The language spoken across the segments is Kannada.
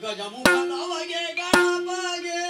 ಗಜಮುಖನವಗೆ ಗಣಪಗೆ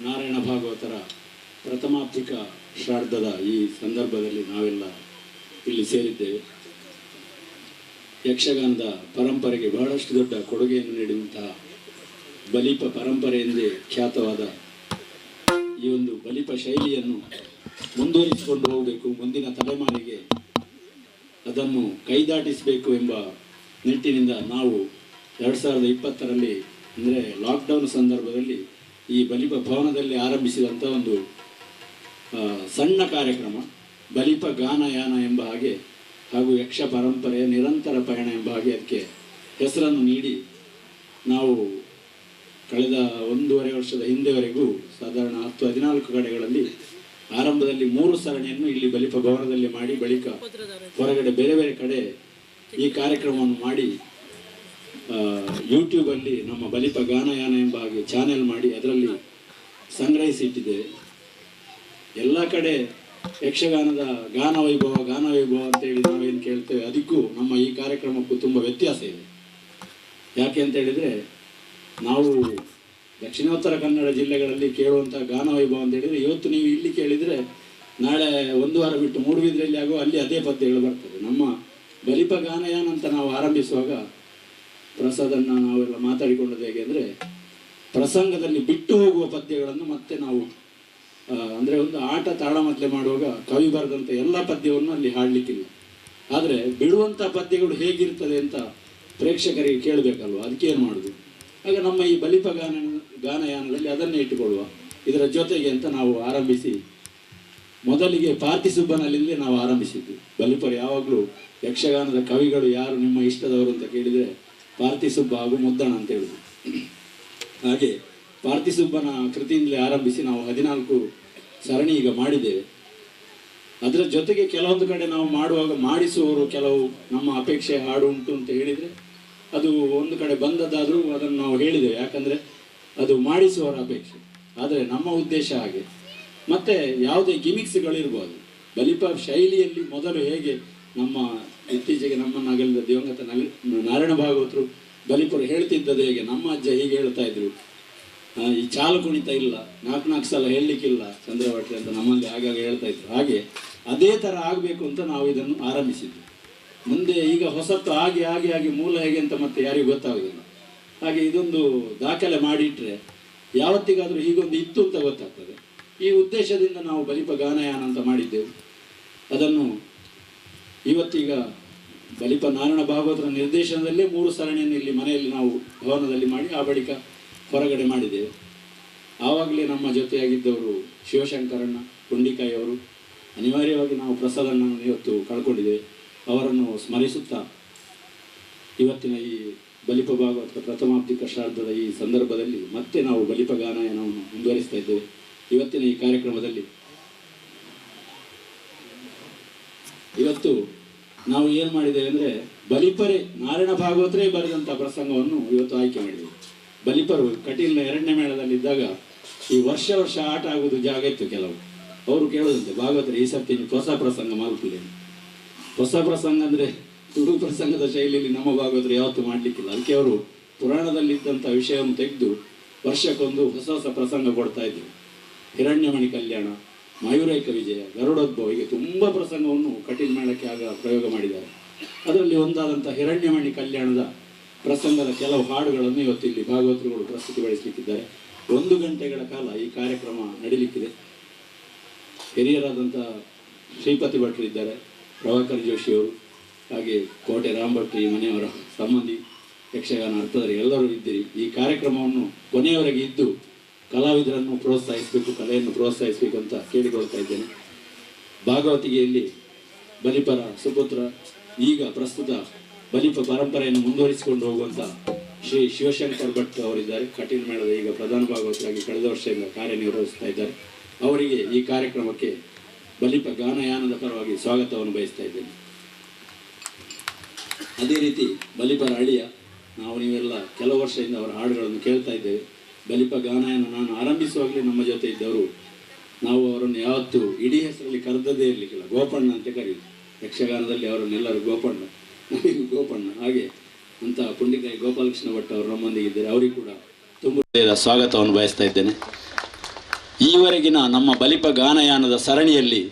ನಾರಾಯಣ ಭಾಗವತರ ಪ್ರಥಮಾಬ್ಧಿಕ ಶ್ರಾದ್ದದ ಈ ಸಂದರ್ಭದಲ್ಲಿ ನಾವೆಲ್ಲ ಇಲ್ಲಿ ಸೇರಿದ್ದೇವೆ. ಯಕ್ಷಗಾನದ ಪರಂಪರೆಗೆ ಬಹಳಷ್ಟು ದೊಡ್ಡ ಕೊಡುಗೆಯನ್ನು ನೀಡಿದಂತಹ ಬಲಿಪ ಪರಂಪರೆ ಎಂದೇ ಖ್ಯಾತವಾದ ಈ ಒಂದು ಬಲಿಪ ಶೈಲಿಯನ್ನು ಮುಂದುವರಿಸಿಕೊಂಡು ಹೋಗಬೇಕು, ಮುಂದಿನ ತಲೆಮಾರಿಗೆ ಅದನ್ನು ಕೈದಾಟಿಸಬೇಕು ಎಂಬ ನಿಟ್ಟಿನಿಂದ ನಾವು 2020ರಲ್ಲಿ ಅಂದರೆ ಲಾಕ್ಡೌನ್ ಸಂದರ್ಭದಲ್ಲಿ ಈ ಬಲಿಪ ಭವನದಲ್ಲಿ ಆರಂಭಿಸಿದಂಥ ಒಂದು ಸಣ್ಣ ಕಾರ್ಯಕ್ರಮ ಬಲಿಪ ಗಾನಯಾನ ಎಂಬ ಹಾಗೆ ಹಾಗೂ ಯಕ್ಷ ಪರಂಪರೆಯ ನಿರಂತರ ಪಯಣ ಎಂಬ ಹಾಗೆ ಅದಕ್ಕೆ ಹೆಸರನ್ನು ನೀಡಿ ನಾವು ಕಳೆದ 1.5 ವರ್ಷದ ಹಿಂದೆವರೆಗೂ ಸಾಧಾರಣ 10-14 ಕಡೆಗಳಲ್ಲಿ ಆರಂಭದಲ್ಲಿ 3 ಸರಣಿಯನ್ನು ಇಲ್ಲಿ ಬಲಿಪ ಭವನದಲ್ಲಿ ಮಾಡಿ ಬಳಿಕ ಹೊರಗಡೆ ಬೇರೆ ಬೇರೆ ಕಡೆ ಈ ಕಾರ್ಯಕ್ರಮವನ್ನು ಮಾಡಿ ಯೂಟ್ಯೂಬಲ್ಲಿ ನಮ್ಮ ಬಲಿಪ ಗಾನಯಾನ ಎಂಬ ಹಾಗೆ ಚಾನೆಲ್ ಮಾಡಿ ಅದರಲ್ಲಿ ಸಂಗ್ರಹಿಸಿಟ್ಟಿದ್ದೇವೆ. ಎಲ್ಲ ಕಡೆ ಯಕ್ಷಗಾನದ ಗಾನ ವೈಭವ ಅಂತೇಳಿ ನಾವೇನು ಕೇಳ್ತೇವೆ, ಅದಕ್ಕೂ ನಮ್ಮ ಈ ಕಾರ್ಯಕ್ರಮಕ್ಕೂ ತುಂಬ ವ್ಯತ್ಯಾಸ ಇದೆ. ಯಾಕೆ ಅಂತ ಹೇಳಿದರೆ, ನಾವು ದಕ್ಷಿಣೋತ್ತರ ಕನ್ನಡ ಜಿಲ್ಲೆಗಳಲ್ಲಿ ಕೇಳುವಂಥ ಗಾನ ವೈಭವ ಅಂತ ಹೇಳಿದರೆ, ಇವತ್ತು ನೀವು ಇಲ್ಲಿ ಕೇಳಿದರೆ ನಾಳೆ 1 ವಾರ ಬಿಟ್ಟು ಮೂಡುಬಿದ್ರೆಯಲ್ಲಿ ಆಗೋ ಅಲ್ಲಿ ಅದೇ ಪದ್ಯಗಳು ಬರ್ತದೆ. ನಮ್ಮ ಬಲಿಪ ಗಾನಯಾನ ಅಂತ ನಾವು ಆರಂಭಿಸುವಾಗ ಪ್ರಸಾದನ್ನು ನಾವೆಲ್ಲ ಮಾತಾಡಿಕೊಂಡದ್ದು ಹೇಗೆ ಅಂದರೆ, ಪ್ರಸಂಗದಲ್ಲಿ ಬಿಟ್ಟು ಹೋಗುವ ಪದ್ಯಗಳನ್ನು ಮತ್ತೆ ನಾವು ಅಂದರೆ ಒಂದು ಆಟ ತಾಳಮದ್ದಲೆ ಮಾಡುವಾಗ ಕವಿ ಬರೆದಂಥ ಎಲ್ಲ ಪದ್ಯವನ್ನು ಅಲ್ಲಿ ಹಾಡಲಿಕ್ಕಿಲ್ಲ. ಆದರೆ ಬಿಡುವಂಥ ಪದ್ಯಗಳು ಹೇಗಿರ್ತದೆ ಅಂತ ಪ್ರೇಕ್ಷಕರಿಗೆ ಕೇಳಬೇಕಲ್ವ, ಅದಕ್ಕೆ ಏನು ಮಾಡೋದು. ಆಗ ನಮ್ಮ ಈ ಬಲಿಪ ಗಾನಯಾನದಲ್ಲಿ ಅದನ್ನೇ ಇಟ್ಟುಕೊಳ್ಳುವ, ಇದರ ಜೊತೆಗೆ ಅಂತ ನಾವು ಆರಂಭಿಸಿ ಮೊದಲಿಗೆ ಪಾರ್ಥಿಸುಬ್ಬನಲ್ಲಿಂದಲೇ ನಾವು ಆರಂಭಿಸಿದ್ದು. ಬಲಿಪರು ಯಾವಾಗಲೂ ಯಕ್ಷಗಾನದ ಕವಿಗಳು ಯಾರು ನಿಮ್ಮ ಇಷ್ಟದವರು ಅಂತ ಕೇಳಿದರೆ ಪಾರ್ಥಿಸುಬ್ಬ ಹಾಗೂ ಮುದ್ದಣ ಅಂತ ಹೇಳುದು. ಹಾಗೆ ಪಾರ್ಥಿಸುಬ್ಬನ ಕೃತಿಯಿಂದಲೇ ಆರಂಭಿಸಿ ನಾವು 14 ಸರಣಿ ಈಗ ಮಾಡಿದ್ದೇವೆ. ಅದರ ಜೊತೆಗೆ ಕೆಲವೊಂದು ಕಡೆ ನಾವು ಮಾಡುವಾಗ ಮಾಡಿಸುವವರು ಕೆಲವು ನಮ್ಮ ಅಪೇಕ್ಷೆ ಹಾಡು ಉಂಟು ಅಂತ ಹೇಳಿದರೆ ಅದು ಒಂದು ಕಡೆ ಬಂದದ್ದಾದರೂ ಅದನ್ನು ನಾವು ಹೇಳಿದ್ದೇವೆ, ಯಾಕಂದರೆ ಅದು ಮಾಡಿಸುವವರ ಅಪೇಕ್ಷೆ. ಆದರೆ ನಮ್ಮ ಉದ್ದೇಶ ಹಾಗೆ. ಮತ್ತು ಯಾವುದೇ ಗಿಮಿಕ್ಸ್ಗಳಿರ್ಬೋದು, ಬಲಿಪ ಶೈಲಿಯಲ್ಲಿ ಮೊದಲು ಹೇಗೆ ನಮ್ಮ ಇತ್ತೀಚೆಗೆ ನಮ್ಮನ್ನು ಅಗಲಿದ ದಿವಂಗತ ನಾರಾಯಣ ಭಾಗವತರು ಬಲಿಪರು ಹೇಳ್ತಿದ್ದದ್ದು ಹೇಗೆ, ನಮ್ಮ ಅಜ್ಜ ಹೀಗೆ ಹೇಳ್ತಾ ಇದ್ರು, ಈ ಚಾಲು ಕುಣಿತ ಇಲ್ಲ, 4 ಸಲ ಹೇಳಲಿಕ್ಕಿಲ್ಲ ಚಂದ್ರವಟ್ರಿ ಅಂತ ನಮ್ಮಲ್ಲಿ ಆಗಾಗ ಹೇಳ್ತಾ ಇದ್ರು. ಹಾಗೆ ಅದೇ ಥರ ಆಗಬೇಕು ಅಂತ ನಾವು ಇದನ್ನು ಆರಂಭಿಸಿದ್ವಿ. ಮುಂದೆ ಈಗ ಹೊಸತು ಆಗಿ ಮೂಲ ಹೇಗೆ ಅಂತ ಮತ್ತೆ ಯಾರಿಗೂ ಗೊತ್ತಾಗೋದಿಲ್ಲ. ಹಾಗೆ ಇದೊಂದು ದಾಖಲೆ ಮಾಡಿಟ್ರೆ ಯಾವತ್ತಿಗಾದರೂ ಹೀಗೊಂದು ಇತ್ತು ಅಂತ ಗೊತ್ತಾಗ್ತದೆ. ಈ ಉದ್ದೇಶದಿಂದ ನಾವು ಬಲಿಪ ಗಾನಯಾನ ಅಂತ ಮಾಡಿದ್ದೆವು. ಅದನ್ನು ಇವತ್ತೀಗ ಬಲಿಪ ನಾರಾಯಣ ಭಾಗವತರ ನಿರ್ದೇಶನದಲ್ಲೇ 3 ಸರಣಿಯನ್ನು ಇಲ್ಲಿ ಮನೆಯಲ್ಲಿ ನಾವು ಭವನದಲ್ಲಿ ಮಾಡಿ ಆ ಬಳಿಕ ಹೊರಗಡೆ ಮಾಡಿದ್ದೇವೆ. ಆವಾಗಲೇ ನಮ್ಮ ಜೊತೆಯಾಗಿದ್ದವರು ಶಿವಶಂಕರಣ್ಣ ಪುಂಡಿಕಾಯಿ ಅವರು. ಅನಿವಾರ್ಯವಾಗಿ ನಾವು ಪ್ರಸಾದಣ್ಣನನ್ನು ಇವತ್ತು ಕಳ್ಕೊಂಡಿದ್ದೇವೆ. ಅವರನ್ನು ಸ್ಮರಿಸುತ್ತಾ ಇವತ್ತಿನ ಈ ಬಲಿಪ ಭಾಗವತ ಪ್ರಥಮಾಬ್ದಿಕ ಶ್ರಾದ್ದದ ಈ ಸಂದರ್ಭದಲ್ಲಿ ಮತ್ತೆ ನಾವು ಬಲಿಪ ಗಾನಯಾನವನ್ನು ಮುಂದುವರಿಸ್ತಾ ಇದ್ದೇವೆ. ಇವತ್ತಿನ ಈ ಕಾರ್ಯಕ್ರಮದಲ್ಲಿ ಇವತ್ತು ನಾವು ಏನು ಮಾಡಿದ್ದೇವೆ ಅಂದರೆ, ಬಲಿಪರೇ ನಾರಾಯಣ ಭಾಗವತರೇ ಬರೆದಂಥ ಪ್ರಸಂಗವನ್ನು ಇವತ್ತು ಆಯ್ಕೆ ಮಾಡಿದ್ದೇವೆ. ಬಲಿಪರು ಕಟೀಲ್ನ 2ನೇ ಮೇಳದಲ್ಲಿದ್ದಾಗ ಈ ವರ್ಷ ಆಟ ಆಗೋದು ಜಾಗ ಇತ್ತು. ಕೆಲವು ಅವರು ಕೇಳೋದಂತೆ, ಭಾಗವತರು ಈ ಸರ್ತಿ ಹೊಸ ಪ್ರಸಂಗ ಮಾಲ್ಪುಲೆ. ಹೊಸ ಪ್ರಸಂಗ ಅಂದರೆ ತುಳು ಪ್ರಸಂಗದ ಶೈಲಿಯಲ್ಲಿ ನಮ್ಮ ಭಾಗವತರು ಯಾವತ್ತೂ ಮಾಡಲಿಕ್ಕಿಲ್ಲ. ಅದಕ್ಕೆ ಅವರು ಪುರಾಣದಲ್ಲಿದ್ದಂಥ ವಿಷಯವನ್ನು ತೆಗೆದು ವರ್ಷಕ್ಕೊಂದು ಹೊಸ ಪ್ರಸಂಗ ಕೊಡ್ತಾ ಇದ್ರು. ಹಿರಣ್ಯಮಣಿ ಕಲ್ಯಾಣ, ಮಯೂರೈಕ ವಿಜಯ, ಗರುಡೋದ್ಭವ, ಹೀಗೆ ತುಂಬ ಪ್ರಸಂಗವನ್ನು ಕಟೀಲ್ ಮೇಳಕ್ಕೆ ಆಗ ಪ್ರಯೋಗ ಮಾಡಿದ್ದಾರೆ. ಅದರಲ್ಲಿ ಒಂದಾದಂಥ ಹಿರಣ್ಯಮಣಿ ಕಲ್ಯಾಣದ ಪ್ರಸಂಗದ ಕೆಲವು ಹಾಡುಗಳನ್ನು ಇವತ್ತಿಲ್ಲಿ ಭಾಗವತರುಗಳು ಪ್ರಸ್ತುತಿಪಡಿಸಲಿಕ್ಕಿದ್ದಾರೆ. 1 ಗಂಟೆಗಳ ಕಾಲ ಈ ಕಾರ್ಯಕ್ರಮ ನಡೀಲಿಕ್ಕಿದೆ. ಹಿರಿಯರಾದಂಥ ಶ್ರೀಪತಿ ಭಟ್ರು ಇದ್ದಾರೆ, ಪ್ರಭಾಕರ್ ಜೋಶಿಯವರು, ಹಾಗೆ ಕೋಟೆ ರಾಮಭಟ್ರು ಈ ಮನೆಯವರ ಸಂಬಂಧಿ, ಯಕ್ಷಗಾನ ಅರ್ಥಧಾರಿ ಎಲ್ಲರೂ ಇದ್ದೀರಿ. ಈ ಕಾರ್ಯಕ್ರಮವನ್ನು ಕೊನೆಯವರೆಗೆ ಇದ್ದು ಕಲಾವಿದರನ್ನು ಪ್ರೋತ್ಸಾಹಿಸಬೇಕು, ಕಲೆಯನ್ನು ಪ್ರೋತ್ಸಾಹಿಸಬೇಕು ಅಂತ ಕೇಳಿಕೊಳ್ತಾ ಇದ್ದೇನೆ. ಭಾಗವತಿಗೆಯಲ್ಲಿ ಬಲಿಪರ ಸುಪುತ್ರ, ಈಗ ಪ್ರಸ್ತುತ ಬಲಿಪ ಪರಂಪರೆಯನ್ನು ಮುಂದುವರಿಸಿಕೊಂಡು ಹೋಗುವಂಥ ಶ್ರೀ ಶಿವಶಂಕರ್ ಭಟ್ ಅವರಿದ್ದಾರೆ. ಕಟೀಲ್ ಮೇಳದ ಈಗ ಪ್ರಧಾನ ಭಾಗವತರಾಗಿ ಕಳೆದ ವರ್ಷದಿಂದ ಕಾರ್ಯನಿರ್ವಹಿಸ್ತಾ ಇದ್ದಾರೆ. ಅವರಿಗೆ ಈ ಕಾರ್ಯಕ್ರಮಕ್ಕೆ ಬಲಿಪ ಗಾನಯಾನದ ಪರವಾಗಿ ಸ್ವಾಗತವನ್ನು ಬಯಸ್ತಾ ಇದ್ದೇನೆ. ಅದೇ ರೀತಿ ಬಲಿಪರ ಅಳಿಯ, ನೀವೆಲ್ಲ ಕೆಲವು ವರ್ಷದಿಂದ ಅವರ ಹಾಡುಗಳನ್ನು ಕೇಳ್ತಾ ಇದ್ದೇವೆ. ಬಲಿಪ ಗಾನಯಾನ ನಾನು ಆರಂಭಿಸುವಾಗಲೇ ನಮ್ಮ ಜೊತೆ ಇದ್ದವರು, ನಾವು ಅವರನ್ನು ಯಾವತ್ತೂ ಇಡೀ ಹೆಸರಲ್ಲಿ ಕರೆದದೇ ಇರಲಿಕ್ಕಿಲ್ಲ, ಗೋಪಣ್ಣ ಅಂತ ಕರೆಯುವುದು. ಯಕ್ಷಗಾನದಲ್ಲಿ ಅವರನ್ನೆಲ್ಲರೂ ಗೋಪಣ್ಣ ಗೋಪಣ್ಣ ಹಾಗೆ ಅಂತ ಪುಂಡಿಕಾಯಿ ಗೋಪಾಲಕೃಷ್ಣ ಭಟ್ ಅವರು ನಮ್ಮೊಂದಿಗಿದ್ದಾರೆ. ಅವರಿಗೆ ಕೂಡ ತುಂಬ ಸ್ವಾಗತವನ್ನು ಬಯಸ್ತಾ ಇದ್ದೇನೆ. ಈವರೆಗಿನ ನಮ್ಮ ಬಲಿಪ ಗಾನಯಾನದ ಸರಣಿಯಲ್ಲಿ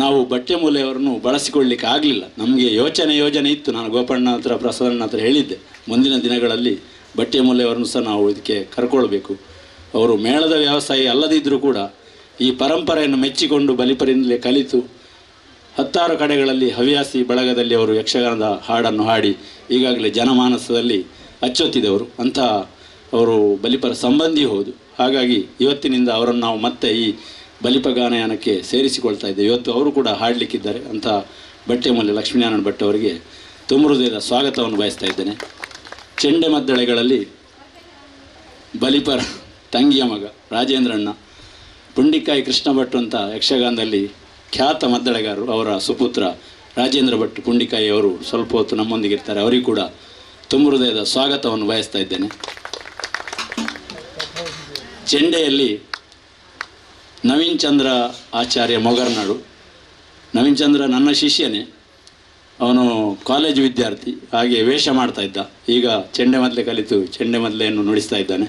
ನಾವು ಬಟ್ಟೆ ಮೂಲೆಯವರನ್ನು ಬಳಸಿಕೊಳ್ಳಲಿಕ್ಕೆ ಆಗಲಿಲ್ಲ. ನಮಗೆ ಯೋಜನೆ ಇತ್ತು. ನಾನು ಗೋಪಣ್ಣ ಹತ್ರ ಪ್ರಸಾದಣ್ಣ ಹತ್ರ ಹೇಳಿದ್ದೆ, ಮುಂದಿನ ದಿನಗಳಲ್ಲಿ ಬಟ್ಟೆ ಮೂಲೆಯವರನ್ನು ಸಹ ನಾವು ಇದಕ್ಕೆ ಕರ್ಕೊಳ್ಬೇಕು. ಅವರು ಮೇಳದ ವ್ಯವಸಾಯ ಅಲ್ಲದಿದ್ದರೂ ಕೂಡ ಈ ಪರಂಪರೆಯನ್ನು ಮೆಚ್ಚಿಕೊಂಡು ಬಲಿಪರಿಂದಲೇ ಕಲಿತು 10 ಕಡೆಗಳಲ್ಲಿ ಹವ್ಯಾಸಿ ಬಳಗದಲ್ಲಿ ಅವರು ಯಕ್ಷಗಾನದ ಹಾಡನ್ನು ಹಾಡಿ ಈಗಾಗಲೇ ಜನಮಾನಸದಲ್ಲಿ ಅಚ್ಚೊತ್ತಿದವರು. ಅಂತಹ ಅವರು ಬಲಿಪರ ಸಂಬಂಧಿ ಹೌದು. ಹಾಗಾಗಿ ಇವತ್ತಿನಿಂದ ಅವರನ್ನು ನಾವು ಮತ್ತೆ ಈ ಬಲಿಪ ಗಾನಯಾನಕ್ಕೆ ಸೇರಿಸಿಕೊಳ್ತಾ ಇದ್ದೇವೆ. ಇವತ್ತು ಅವರು ಕೂಡ ಹಾಡಲಿಕ್ಕಿದ್ದಾರೆ. ಅಂಥ ಬಟ್ಟೆಮೂಲೆ ಲಕ್ಷ್ಮೀನಾರಾಯಣ ಭಟ್ ಅವರಿಗೆ ತುಂಬ ಹೃದಯದ ಸ್ವಾಗತವನ್ನು ಬಯಸ್ತಾ ಇದ್ದೇನೆ. ಚೆಂಡೆ ಮದ್ದಳೆಗಳಲ್ಲಿ ಬಲಿಪರ ತಂಗಿಯ ಮಗ ರಾಜೇಂದ್ರಣ್ಣ, ಪುಂಡಿಕಾಯಿ ಕೃಷ್ಣ ಭಟ್ ಅಂತ ಯಕ್ಷಗಾನದಲ್ಲಿ ಖ್ಯಾತ ಮದ್ದಳೆಗಾರರು, ಅವರ ಸುಪುತ್ರ ರಾಜೇಂದ್ರ ಭಟ್ ಪುಂಡಿಕಾಯಿ ಅವರು ಸ್ವಲ್ಪ ಹೊತ್ತು ನಮ್ಮೊಂದಿಗೆ ಇರ್ತಾರೆ. ಅವರಿಗೂ ಕೂಡ ತುಂಬ ಹೃದಯದ ಸ್ವಾಗತವನ್ನು ಬಯಸ್ತಾ ಇದ್ದೇನೆ. ಚೆಂಡೆಯಲ್ಲಿ ನವೀನ್ ಚಂದ್ರ ಆಚಾರ್ಯ ಮೊಗರ್ನಾಡು. ನವೀನ್ ಚಂದ್ರ ನನ್ನ ಶಿಷ್ಯನೇ, ಅವನು ಕಾಲೇಜು ವಿದ್ಯಾರ್ಥಿ, ಹಾಗೆ ವೇಷ ಮಾಡ್ತಾ ಇದ್ದ. ಈಗ ಚೆಂಡೆ ಮದ್ಲೆ ಕಲಿತು ಚೆಂಡೆ ಮದ್ಲೆಯನ್ನು ನುಡಿಸ್ತಾ ಇದ್ದಾನೆ.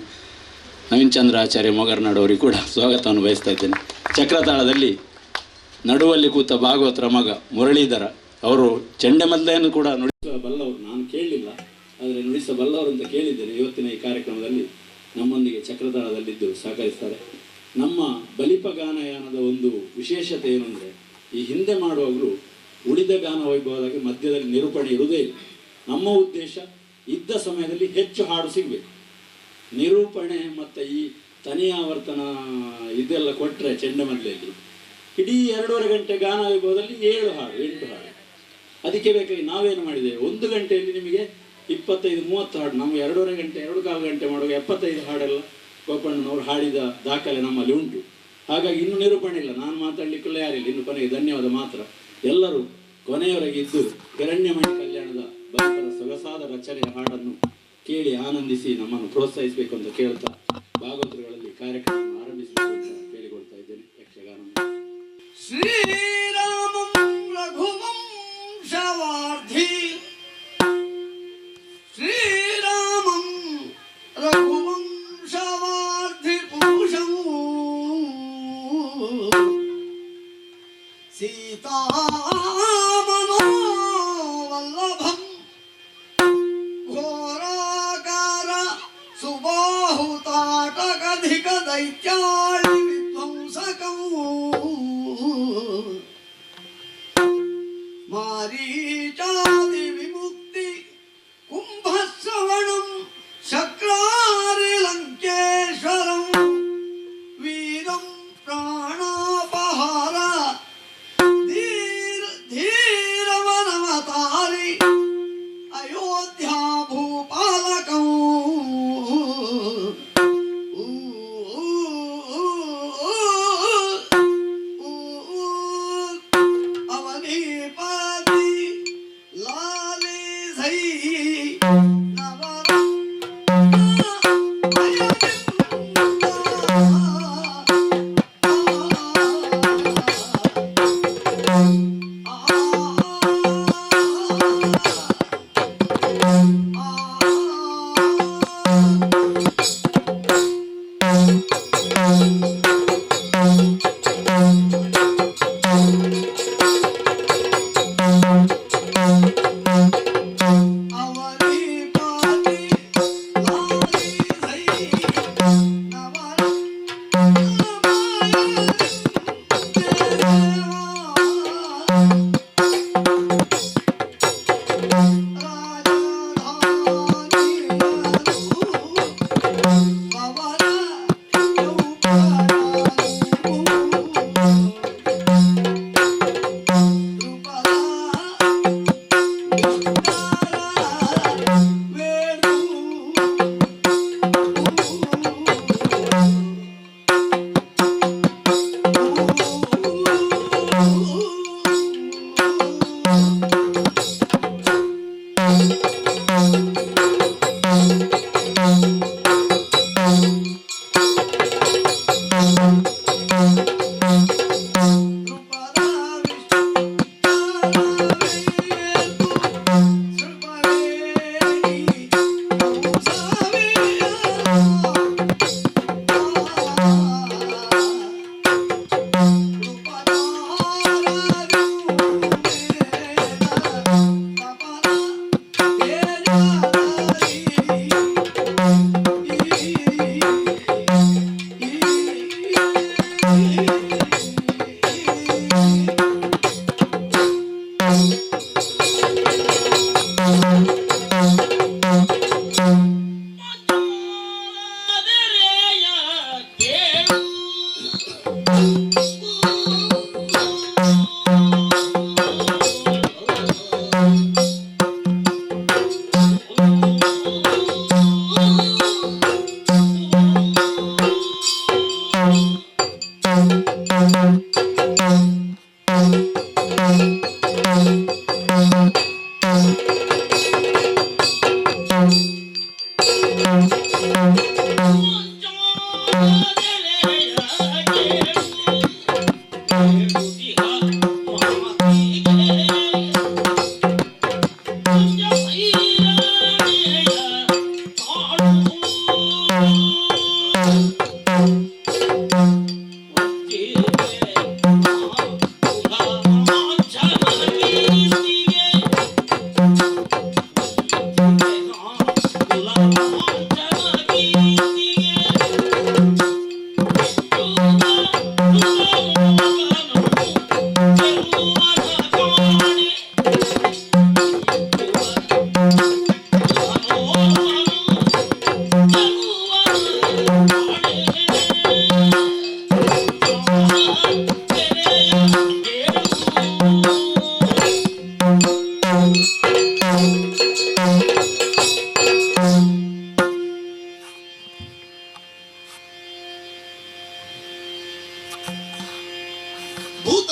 ನವೀನ್ ಚಂದ್ರ ಆಚಾರ್ಯ ಮೊಗರ್ನಾಡು ಅವರಿಗೆ ಕೂಡ ಸ್ವಾಗತವನ್ನು ಬಯಸ್ತಾ ಇದ್ದೇನೆ. ಚಕ್ರತಾಳದಲ್ಲಿ ನಡುವಲ್ಲಿ ಕೂತ ಭಾಗವತರ ಮಗ ಮುರಳೀಧರ, ಅವರು ಚೆಂಡೆ ಮದ್ಲೆಯನ್ನು ಕೂಡ ನುಡಿಸಬಲ್ಲವರು. ನಾನು ಕೇಳಲಿಲ್ಲ, ಆದರೆ ನುಡಿಸಬಲ್ಲವರು ಅಂತ ಕೇಳಿದ್ದೇನೆ. ಇವತ್ತಿನ ಈ ಕಾರ್ಯಕ್ರಮದಲ್ಲಿ ನಮ್ಮೊಂದಿಗೆ ಚಕ್ರತಾಳದಲ್ಲಿದ್ದು ಸಹಕರಿಸ್ತಾರೆ. ನಮ್ಮ ಬಲಿಪ ಗಾನಯಾನದ ಒಂದು ವಿಶೇಷತೆ ಏನು ಅಂದರೆ, ಈ ಹಿಂದೆ ಮಾಡುವಾಗಲೂ ಉಳಿದ ಗಾನ ವೈಭವದಾಗಿ ಮಧ್ಯದಲ್ಲಿ ನಿರೂಪಣೆ ಇರುವುದೇ ಇಲ್ಲ. ನಮ್ಮ ಉದ್ದೇಶ ಇದ್ದ ಸಮಯದಲ್ಲಿ ಹೆಚ್ಚು ಹಾಡು ಸಿಗಬೇಕು. ನಿರೂಪಣೆ ಮತ್ತು ಈ ತನಿ ಆವರ್ತನ ಇದೆಲ್ಲ ಕೊಟ್ಟರೆ ಚೆಂಡೆ ಮದ್ಲೆಯಲ್ಲಿ ಇಡೀ 2.5 ಗಂಟೆ ಗಾನ ವೈಭವದಲ್ಲಿ 7 ಹಾಡು 8 ಹಾಡು. ಅದಕ್ಕೆ ಬೇಕಾಗಿ ನಾವೇನು ಮಾಡಿದ್ದೇವೆ, 1 ಗಂಟೆಯಲ್ಲಿ ನಿಮಗೆ 25-30 ಹಾಡು. ನಮಗೆ 2.5 ಗಂಟೆ 2.25 ಗಂಟೆ ಮಾಡುವಾಗ 75 ಹಾಡೆಲ್ಲ ಗೋಪಣ್ಣನವರು ಹಾಡಿದ ದಾಖಲೆ ನಮ್ಮಲ್ಲಿ ಉಂಟು. ಹಾಗಾಗಿ ಇನ್ನೂ ನಿರೂಪಣೆ ಇಲ್ಲ, ನಾನು ಮಾತಾಡಲಿಕ್ಕೆಲ್ಲ ಯಾರಿಲ್ಲ. ಇನ್ನು ಕೊನೆಗೆ ಧನ್ಯವಾದ ಮಾತ್ರ. ಎಲ್ಲರೂ ಕೊನೆಯವರೆಗೆ ಇದ್ದು ಹಿರಣ್ಯಮಣಿ ಕಲ್ಯಾಣದ ಬಲಿಪರ ಸೊಗಸಾದ ರಚನೆಯ ಹಾಡನ್ನು ಕೇಳಿ ಆನಂದಿಸಿ ನಮ್ಮನ್ನು ಪ್ರೋತ್ಸಾಹಿಸಬೇಕು ಅಂತ ಕೇಳ್ತಾ ಭಾಗವತರುಗಳಲ್ಲಿ ಕಾರ್ಯಕ್ರಮವನ್ನು ಆರಂಭಿಸಬೇಕು ಅಂತ ಕೇಳಿಕೊಳ್ತಾ ಇದ್ದೇನೆ. ಯಕ್ಷಗಾನ ಶ್ರೀರಾಮಂ ರಘುವಂಶವಾರ್ಧಿ, ಶ್ರೀರಾಮಂ ರಘುವಂಶವಾರ್ಧಿ ಪುರುಷಂ ಸೀತಾಮನೋವಲ್ಲಭಂ ಘೋರಾಕಾರ ಸುಬಾಹುತಾಟಕಧಿಕ ದೈತ್ಯಾಳಿ ವಿಧ್ವಂಸಕಂ ಮಾರೀಚಾದಿ ವಿಮುಕ್ತಿ ಕುಂಭಶ್ರವಣಂ ಶಕ್ರಾರಿ ಲಂಕೇಶ್ವರಂ ವೀರಂ ಪ್ರಾಣಾಪಹಾರ ಧೀರವನವತಾರಿ ಅಯೋಧ್ಯಾ ಭೂಪಾಲಕಂ ಅವನಿಪತಿ ಲಾಲಿಸೈ ನವರತ್ನ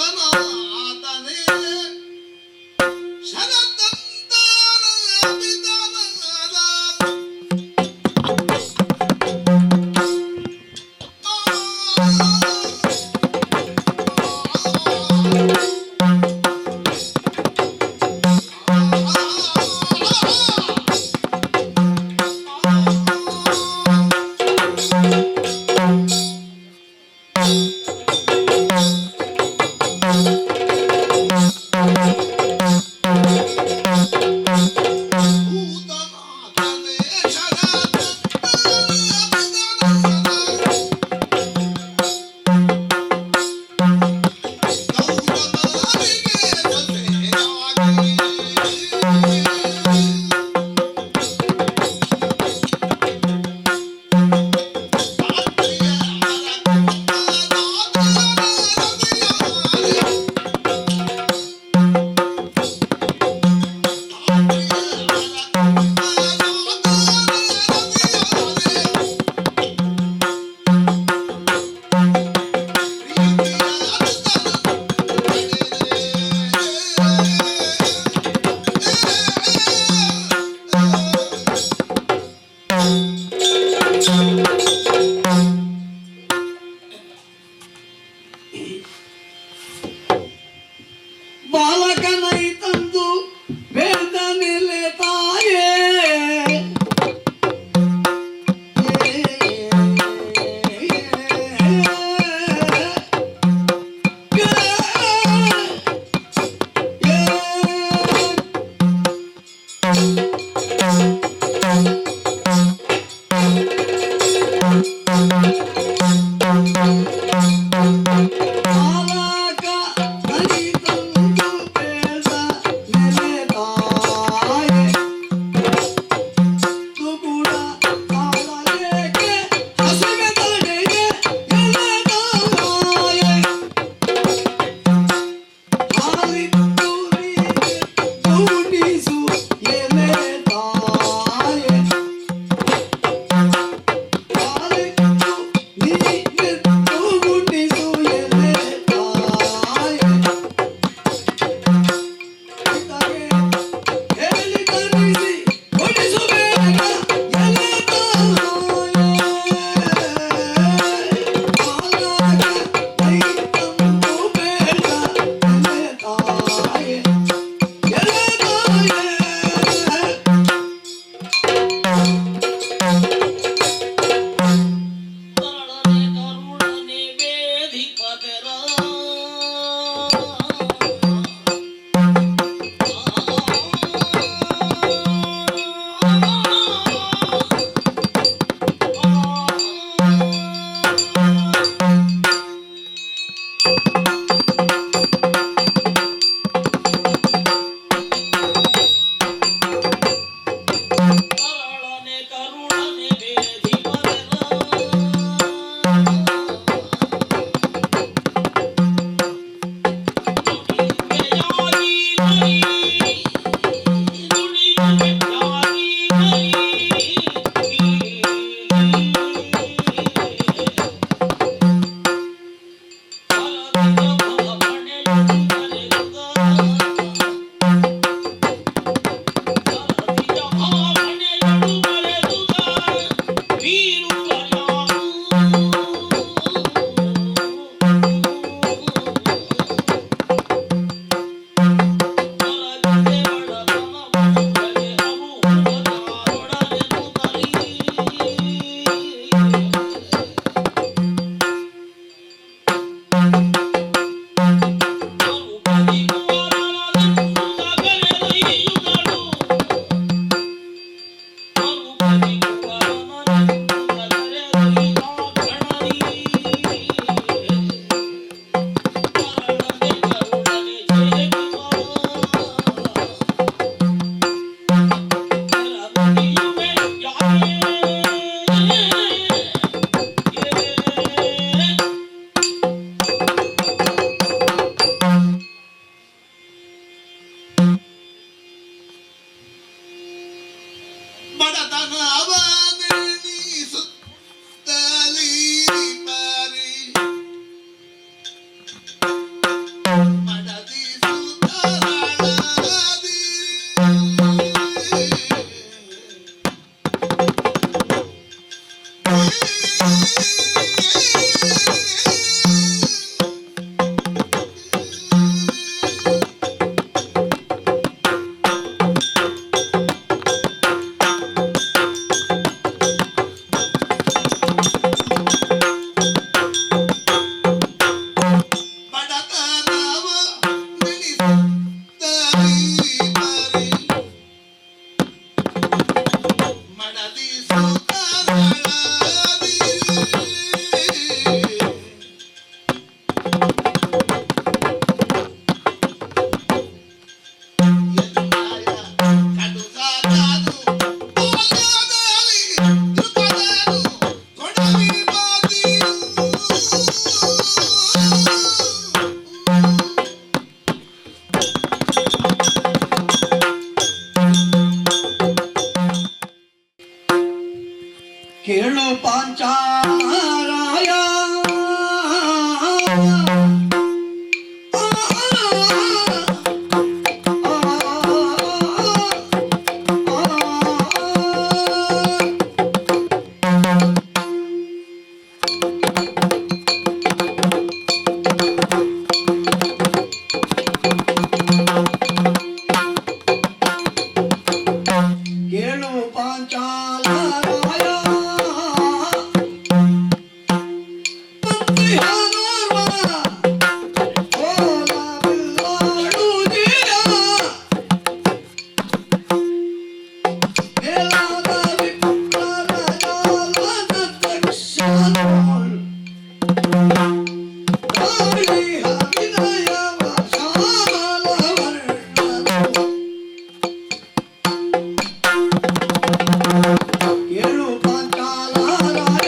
ಭೂತನಾಥನೇ ಶರದಂತಾನ ಅಭಿದಾನದ ಕೇಳು ಪಾಂಚಾರಾಯ ಕೇಳು ಪಾಂಚಾಲರಾಯ ಕೇಳು ಪಾಂಚಾಲರಾಯ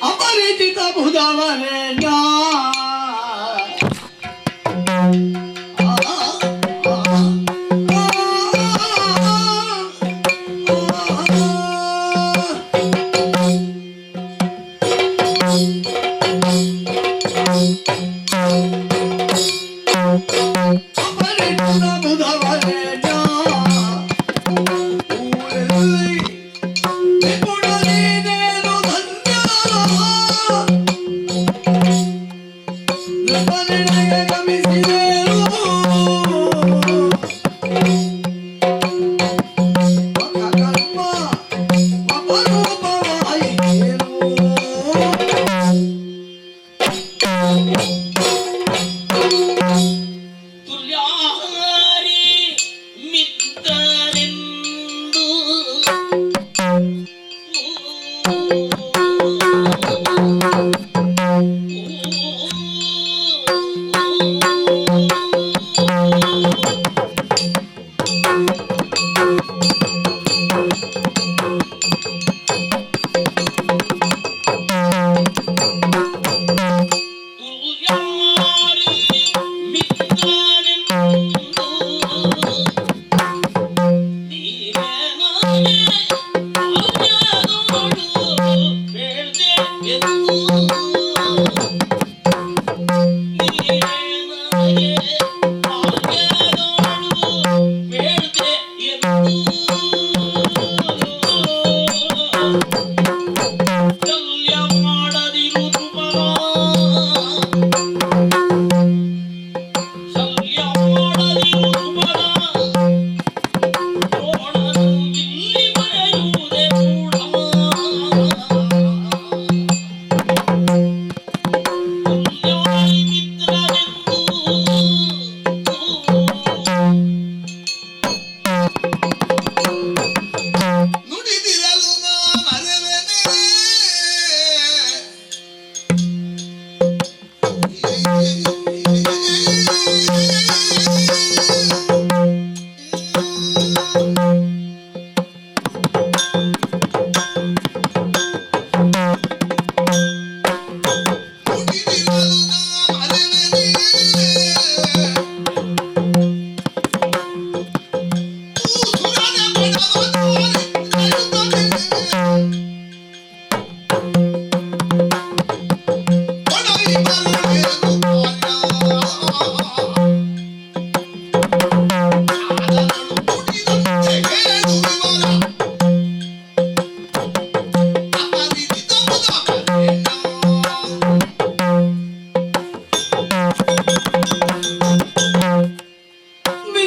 ಅಪರಿಚಿತ ಬುಧವರೆಣ್ಯ ಅಪರಿಚಿತ ಬುಧವರೆಣ್ಯ ತುಲ್ಯಾರಿ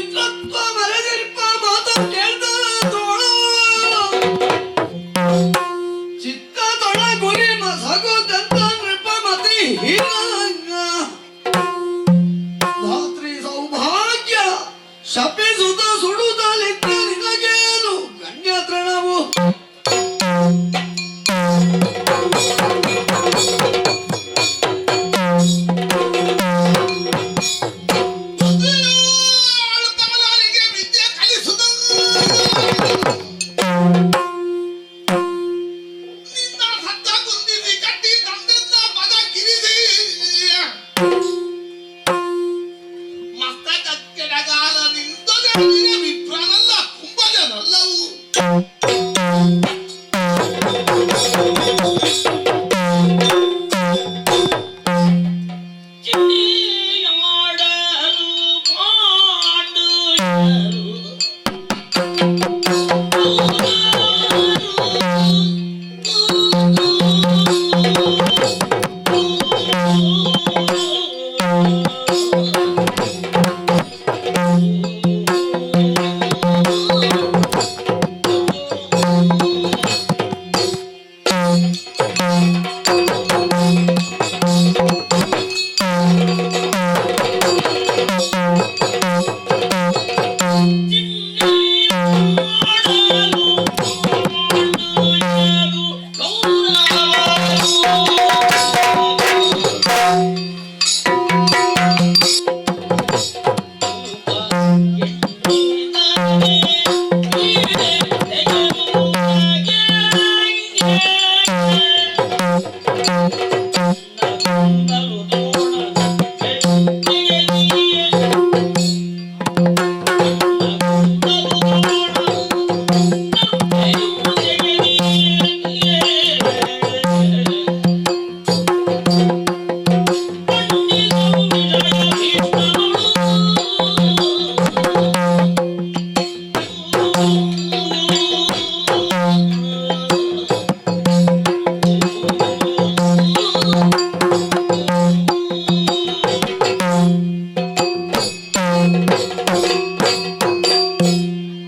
ಮಿತ್ರತ್ವ ಮರೆದಿರ್ಪ ಮಾತು ಕೇಳ್ದ ತೋಳ ಚಿತ್ತ ತೊಳ ಗುರಿ ಮಸಗು ದಂತ ನೃಪ ಮತಿ ಹೀರಂಗ ಧಾತ್ರಿ ಸೌಭಾಗ್ಯ ಶಪಿಸುತ್ತ ಸುಡುತ್ತಲಿದ್ದ ನಿನಗೇನು ಗಣ್ಯ ತೃಣವು ಅವಳು ಬಾಲನಿಗೆ ವಿದ್ಯೆ ಕಲಿಸುತ್ತ ನಿನ್ನ ಸತ್ತ ಕುಂದಿಸಿ ಕಟ್ಟಿ ತಂದೆನ್ನ ಪದ ಕಿರಿಸಿ ಮಸ್ತಕಕ್ಕೆಡಗಾಲ ನಿಂತೊಡಗಿನ ವಿಪ್ರನಲ್ಲ ಕುಂಭಜನಲ್ಲವು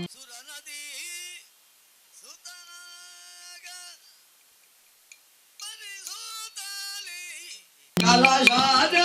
ಸುರನದಿ ಸುತನಾಗ ಮರಿಸೂತಲಿ ಕಲಶಾಜ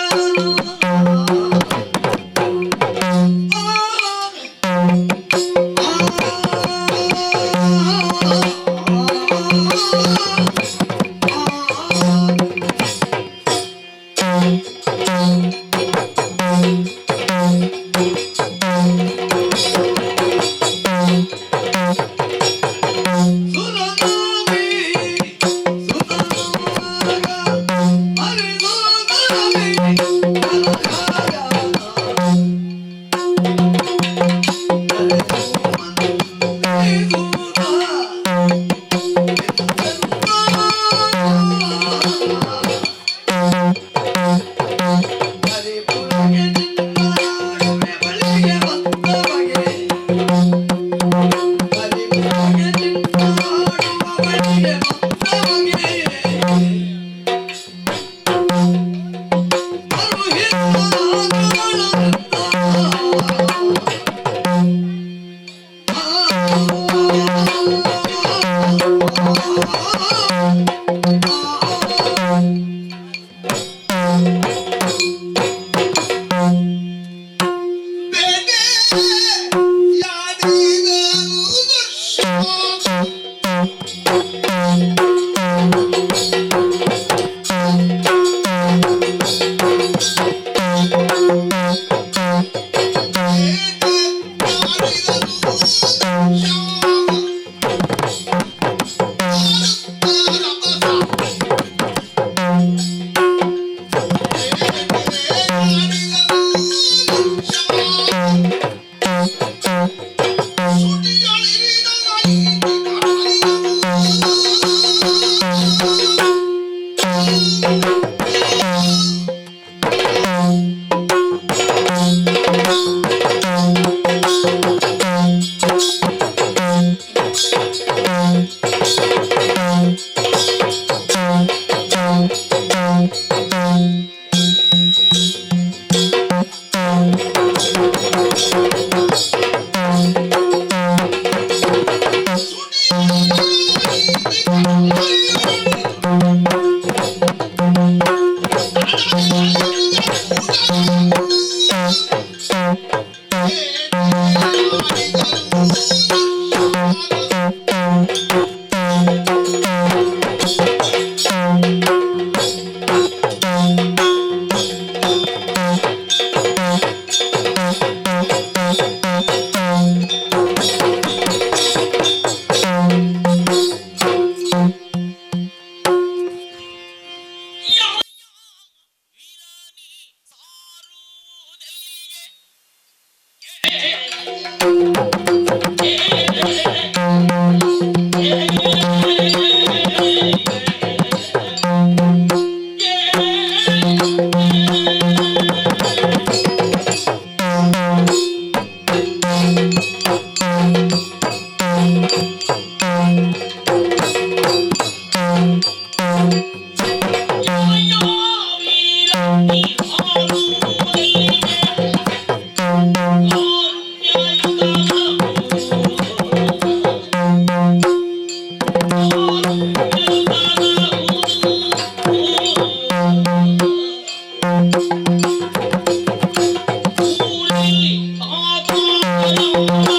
ಊರಲ್ಲಿ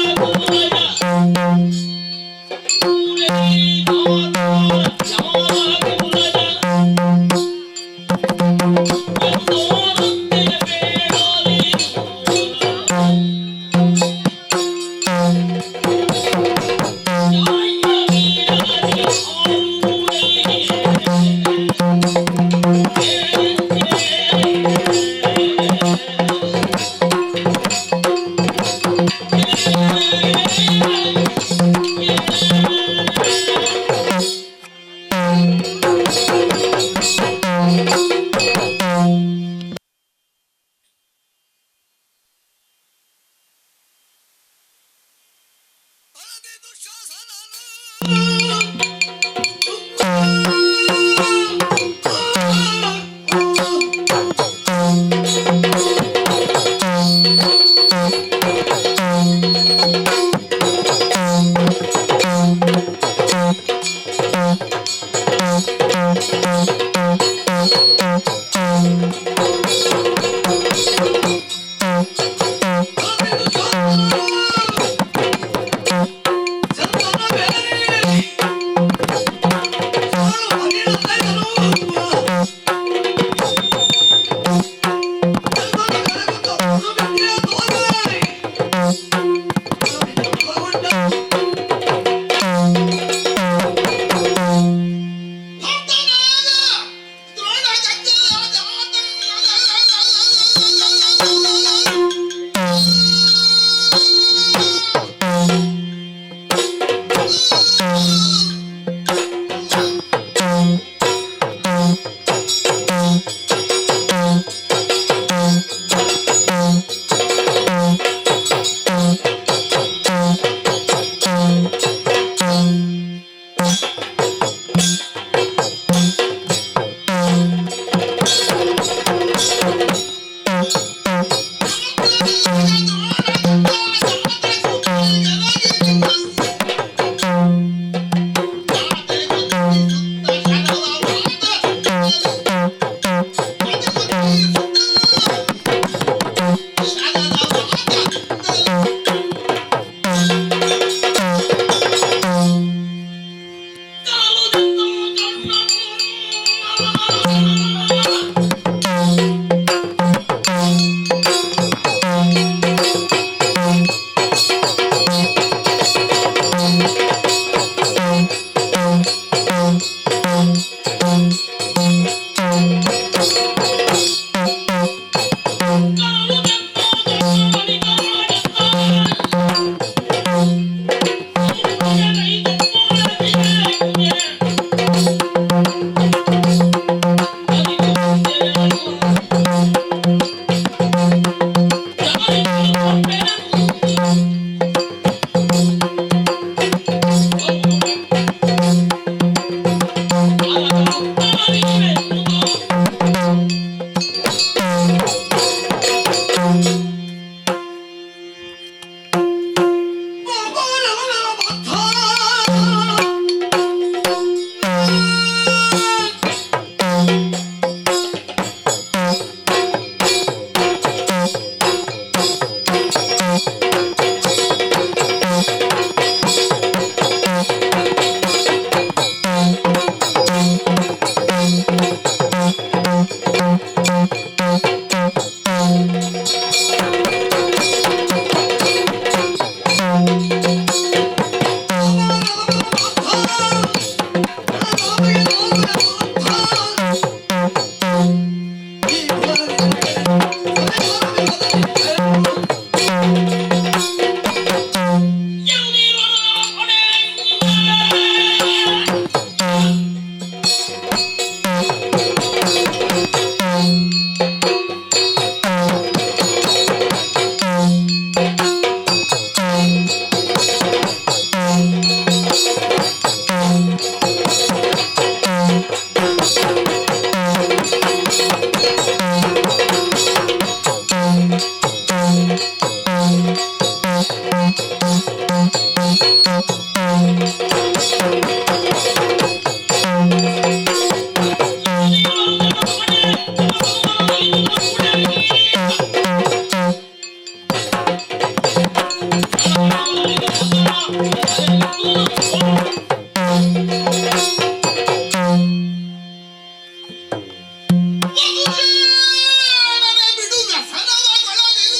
ವಸುದೇವನೇ ಬಿಡು ವ್ಯಸನವಗೊಳ್ಳದಿರು.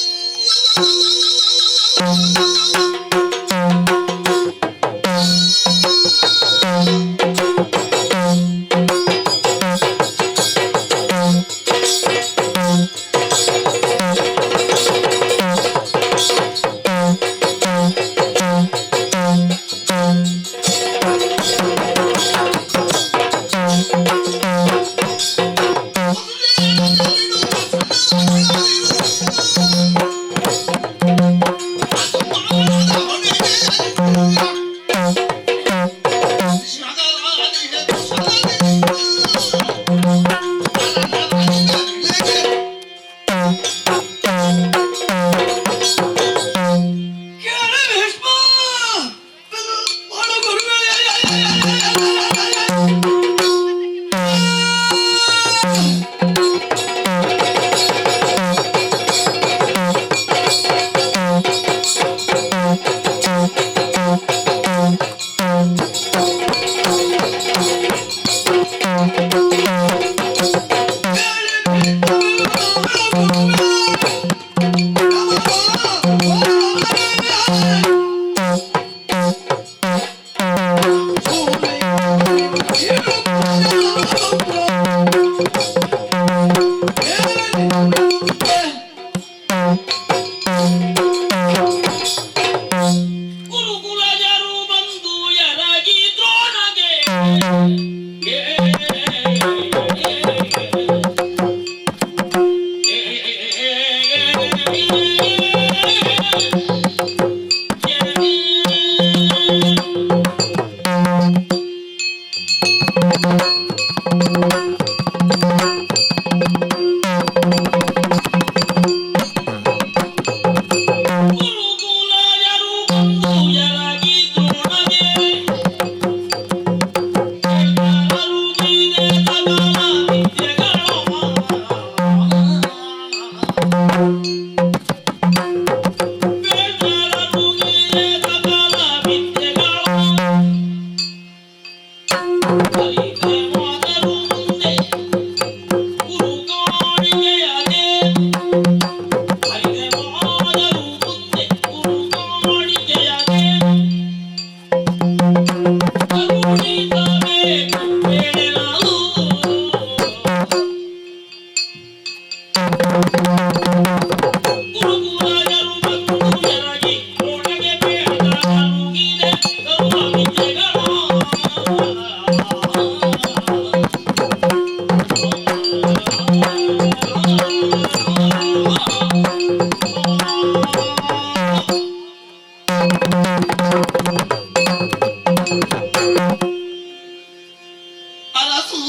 ಕೇಳು ಭೀಷ್ಮ ಮಾಡು ಗುರುವೇ. ಗುರುಕುಲಜರು ಬಂದು ಎರಗಿ ದ್ರೋಣಗೆ ಗುರುಕುಲಜರು ಬಂದು ಎರಗಿ ದ್ರೋಣಗೆ ಅರುಗಿದೆ ಸಕಲ ವಿದ್ಯೆಗಳು ಅರುಗಿದೆ ಸಕಲ ವಿದ್ಯೆಗಳು ಕಲಿತೆ ಹೋದರು ಮುಂದೆ ಗುರುಗಾಣಿಕೆಯದೆ ಕಲಿತೆ ಹೋದರು ಮುಂದೆ ಗುರುಗಾಣಿಕೆಯದೆ ಕರುಣಿಸಬೇಕು ಬೇಡರು ಗುರುಕುಲಜರು ಬಂದು ಎರಗಿ ದ್ರೋಣಗೆ ಬೇಡ ಕರುಗಿದೆ ಸರ್ವ ವಿದ್ಯೆಗಳು ಅರಸು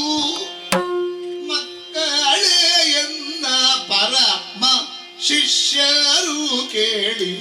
ಮಕ್ಕಳೇ ಎನ್ನ ಪರಮ ಶಿಷ್ಯರು ಕೇಳಿ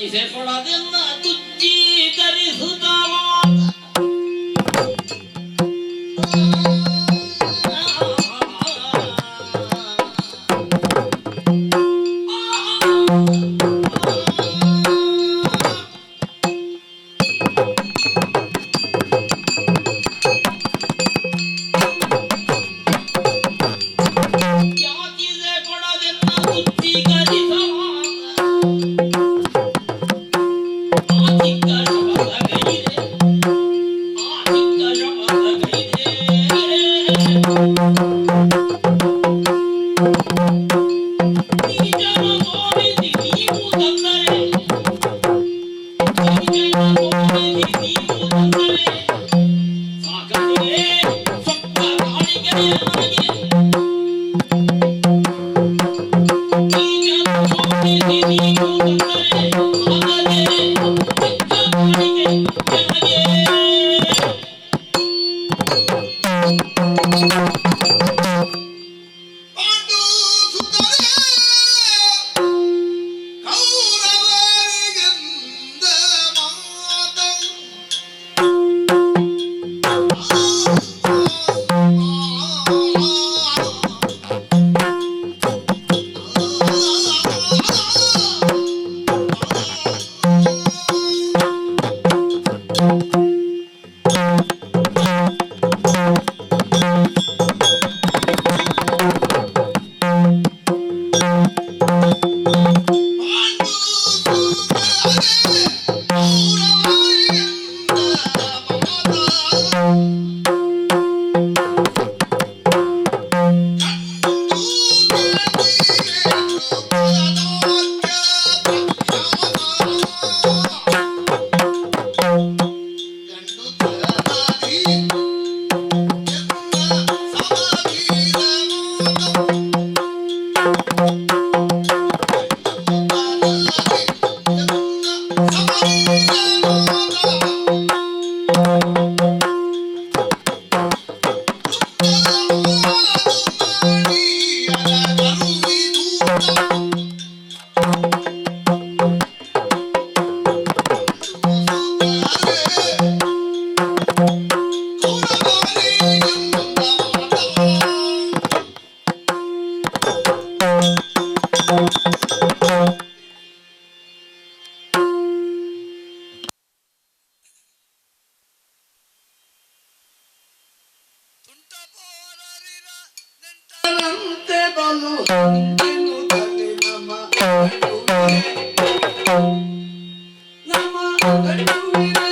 ಯಾಚಿಸಿಕೊಳ್ಳದೆನ್ನ ತುಚ್ಛೀಕರಿಸುತ್ತವ ಯಾಚಿಸಿಕೊಳ್ಳದೆನ್ನ ತುಚ್ಛೀಕರಿಸುವ ಪಾಂಡು ಸುತರೇ ಕೌರವರಿಗೆಂದ ಮಾತಂ ನಂತೆ ಬಲು ಹಿಂದಿನು ತಲೆ ನಮ್ಮ ಗಂಡುವಿನೇ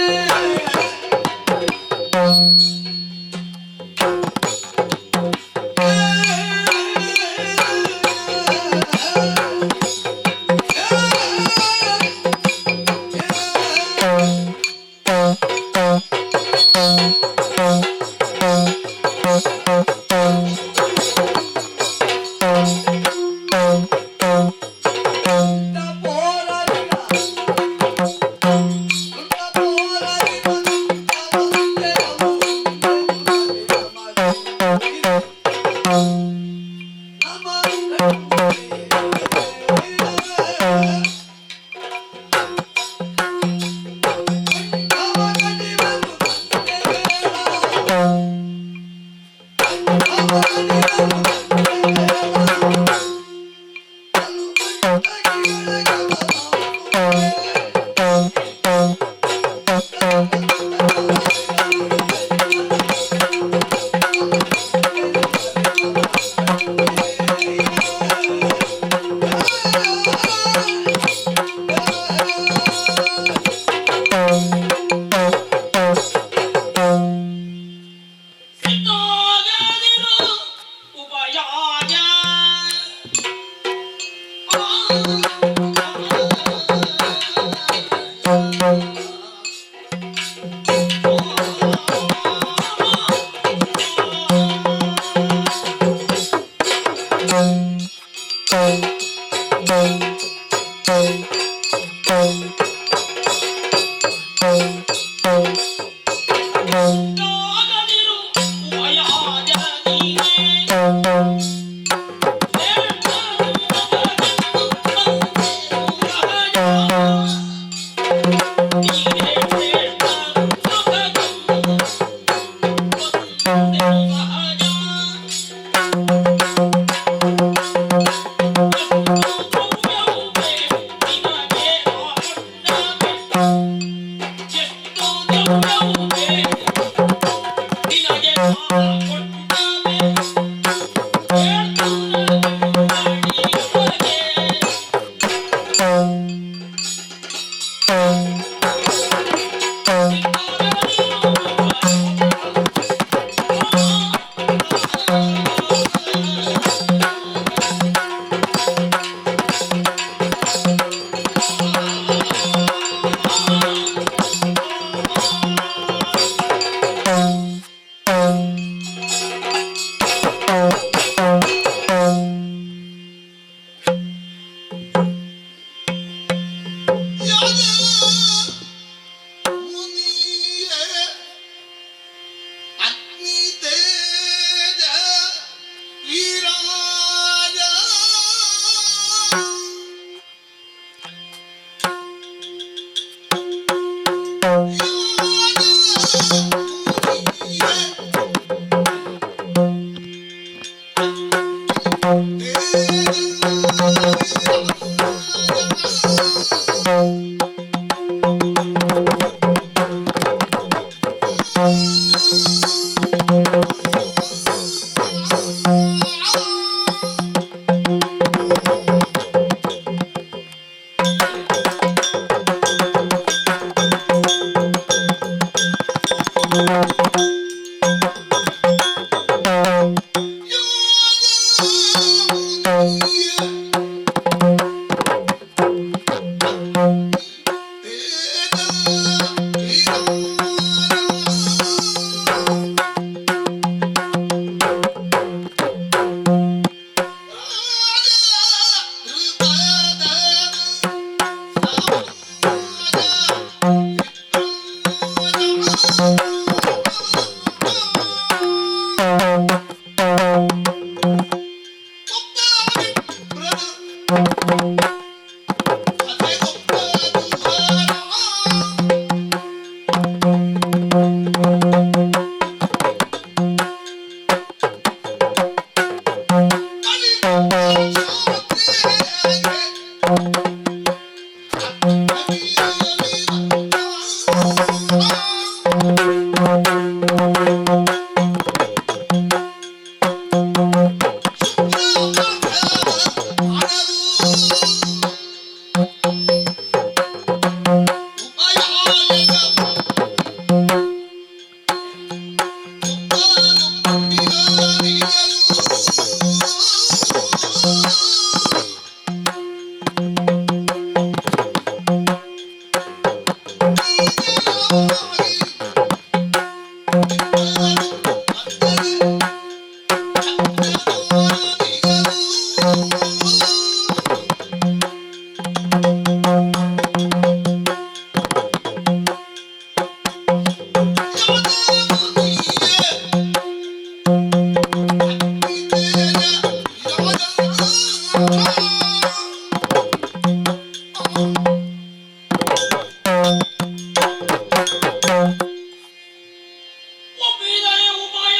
ಒಪ್ಪಿದರೆ ಉಪಾಯ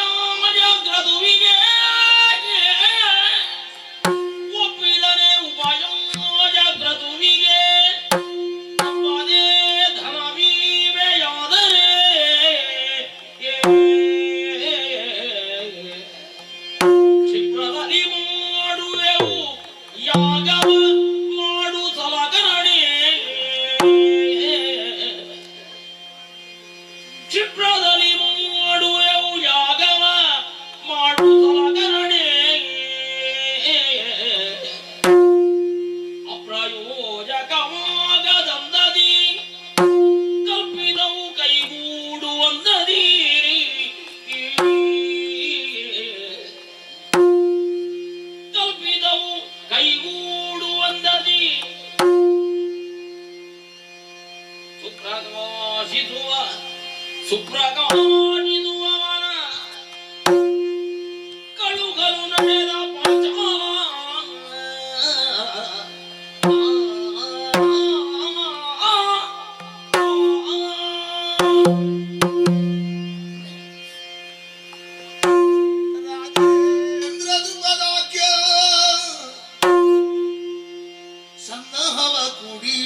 ಜಾಗ್ರತುವಿಗೆ ಒಪ್ಪಿದರೆ ಉಪಾಯ ಜಾಗ್ರತುವಿಗೆ ತಪ್ಪದೆ ಧನವೀವೆಯಾದರೆ ಕ್ಷಿಪ್ರದಲ್ಲಿ ಮಾಡುವೆವು ಯಾಗವ ಮಾಡು ಸಲಕರಣೆ ಕ್ಷಿಪ್ರದಲ್ಲಿ ಮಾಡುವೆವು ಯಾಗವ ಮಾಡು ಸಲಕರಣೆ ಅಪ್ರಯೋಜಕವಾಗದಂದದಿ ಕಲ್ಪಿದವು ಕೈಗೂಡುವಂದದಿ ಕಲ್ಪಿದವು ಕೈಗೂಡುವಂದದಿ ಸುಪ್ರಕಾಶಿಸುವ ಸುಪ್ರಕಾಶಿಸುವವನ ಕಳುಗಲು ನಡೆದ ಪಂಚಮಾಲ ರಾಜೇಂದ್ರದುಪದಾಖ್ಯ ಸನ್ನಹವ ಕುಡಿ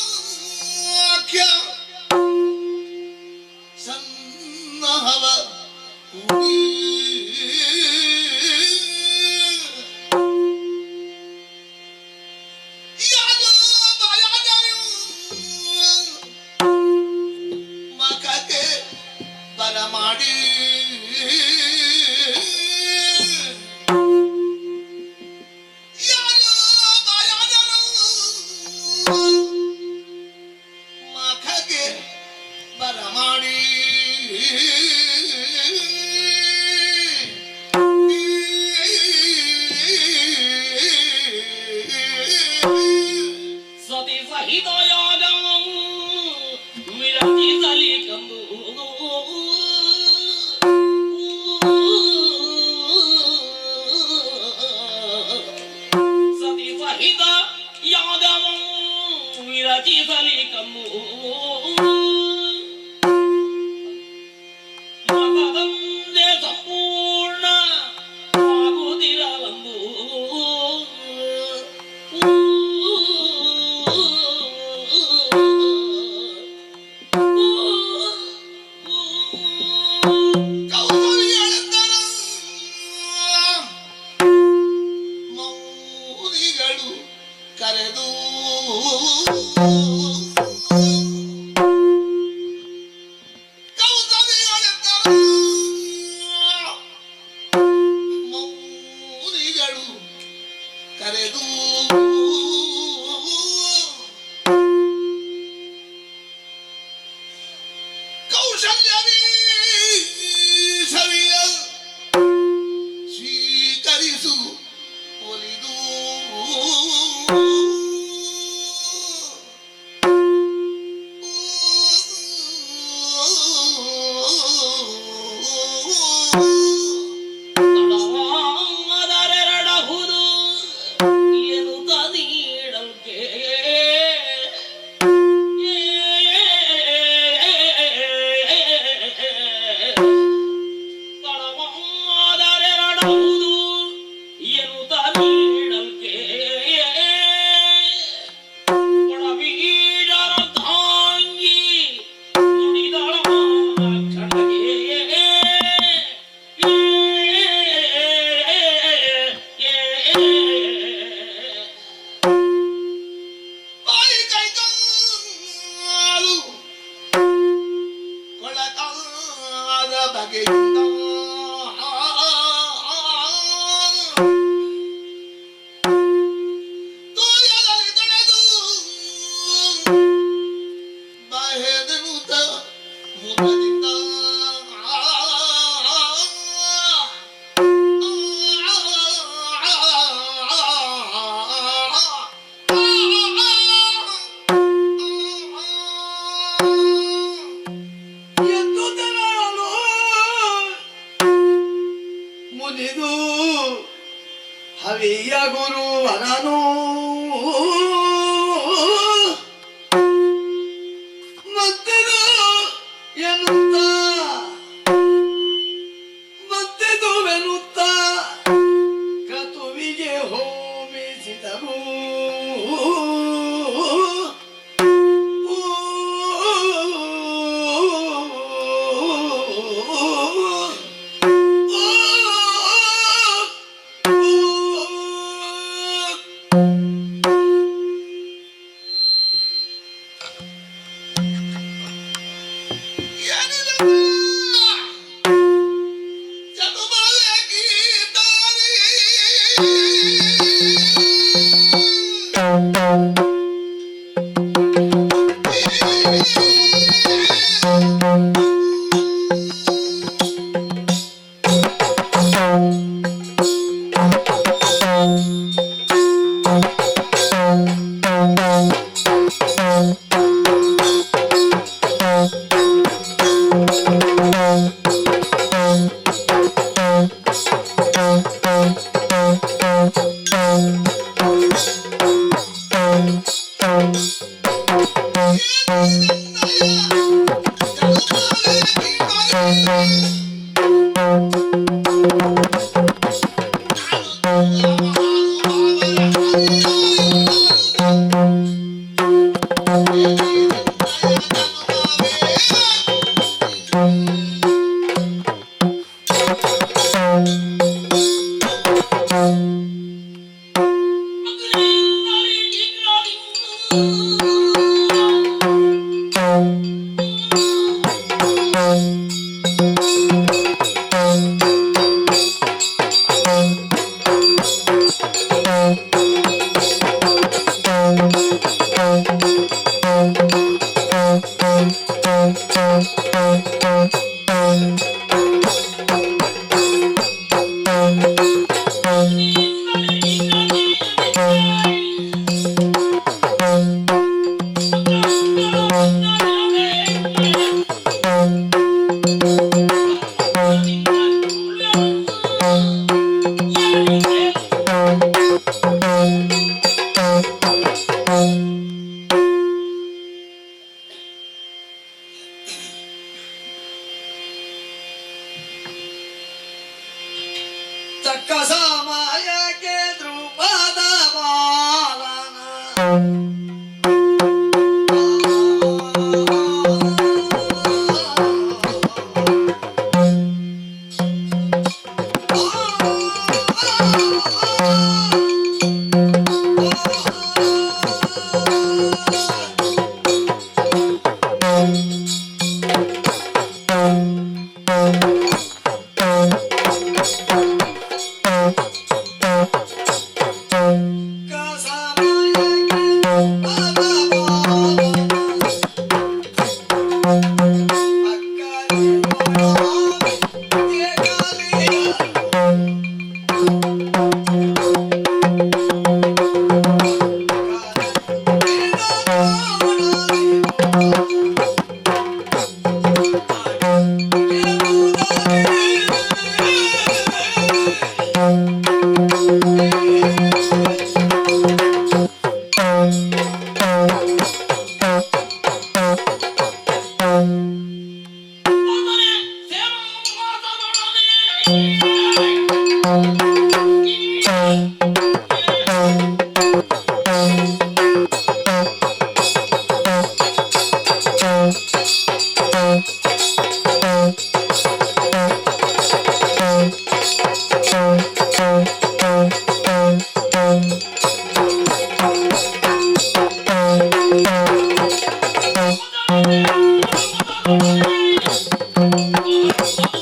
ರಾಜೇಂದ್ರದುಪದಾಖ್ಯ ಸನ್ನಹವ ಕುಡಿ ಯಾದು ಬಯದರು ಮಖಕ್ಕೆ ಬರಮಾಡಿ ಎದ್ದುತ್ತ ನಾನು ಮುನಿದು ಹವಿಯ ಗುರುವನನು ಮತ್ತೆದು ಎನ್ನುತ್ತ ಮತ್ತೆದುವೆನ್ನುತ್ತ ಕ್ರತುವಿಗೆ ಹೋಮಿಸಿದರು. ತಕ್ಕ ಸಮಯಕ್ಕೆ ದ್ರುಪದ ಬಾಲನ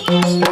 Thank you.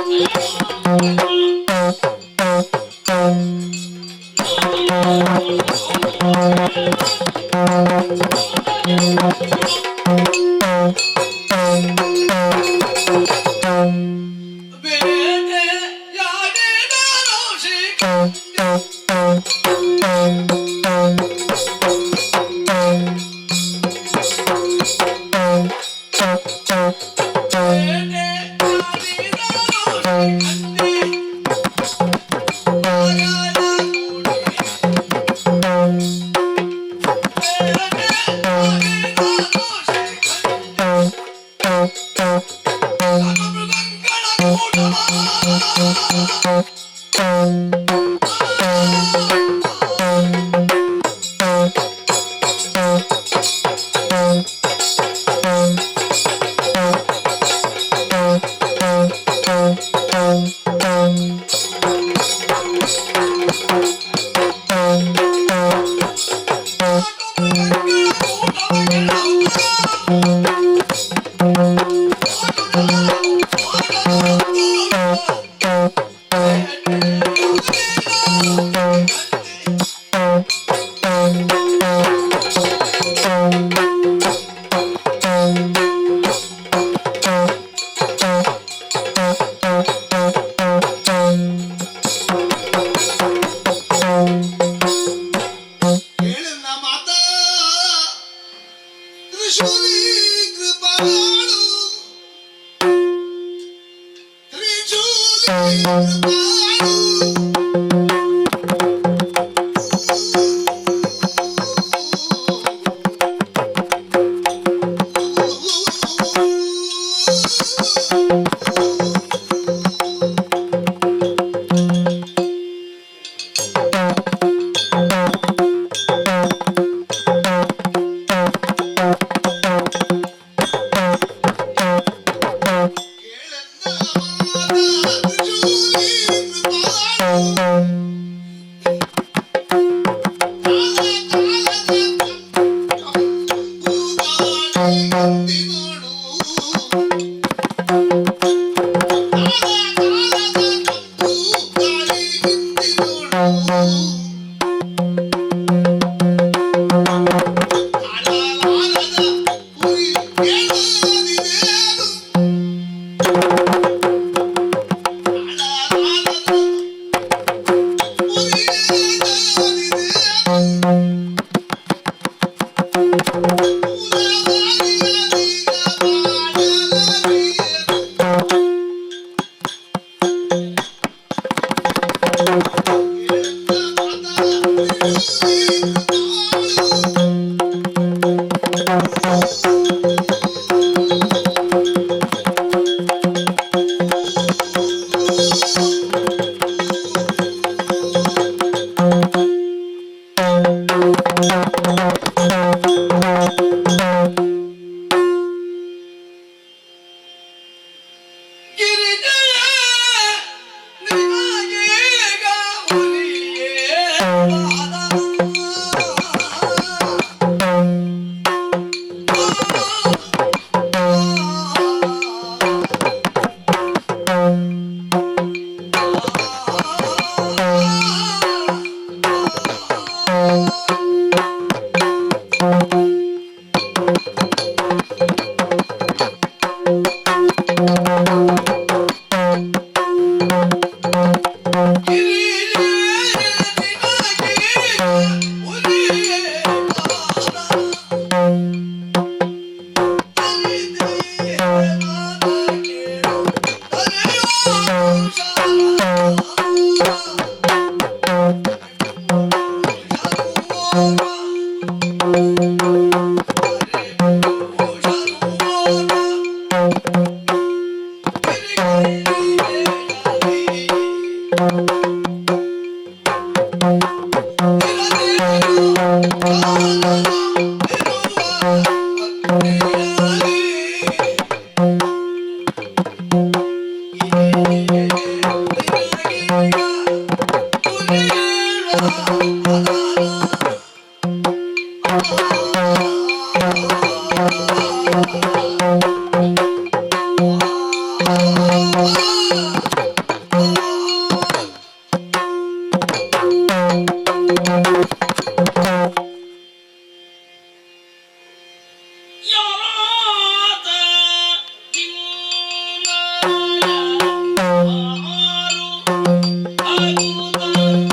ಯಾರಾತ ನಿನ್ನಯ ಆರು ಆಗುತ್ತ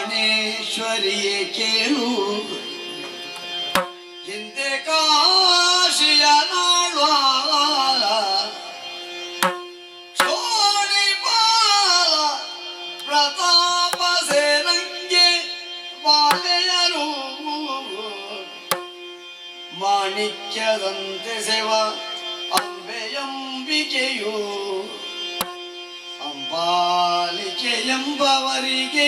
ಪ್ರಾಣೇಶ್ವರಿಯೇ ಕೇಳು ಹಿಂದೆ ಕಾಶಿಯ ನಾಳ್ವ ಚೋಡಿಪಾಲ ಪ್ರತಾಪ ಸೇರಂಗೆ ಬಾಲೆಯರು ಮಾಣಿಕ್ಯದಂತೆ ಸೇವ ಅಂಬೆಯಂಬಿಕೆಯು ಅಂಬಾಲಿಕೆ ಎಂಬವರಿಗೆ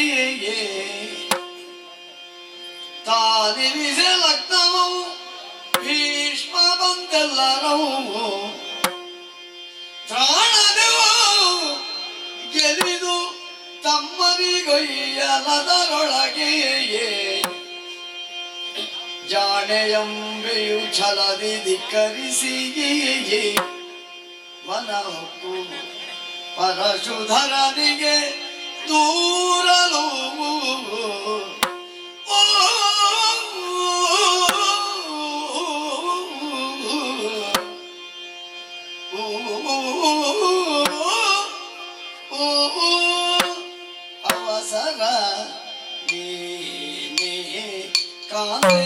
ತಾನಿರಿಸೆ ಲಗ್ನವು ಭೀಷ್ಮ ಬಂತೆಲ್ಲರವು ತ್ರಾಣದೆವು ಗೆಲಿದು ತಮ್ಮನಿಗೊಯ್ಯಲದರೊಳಗೆ ಜಾಣೆಯಂಬೆಯು ಛಲದಿ ಧಿಕ್ಕರಿಸಿ ಮನ ಹೊಕ್ಕು ಪರಶುಧರನಿಗೆ ದೂರಲು ಅವಸರ ನೀನೇ ಕಾಂತೆ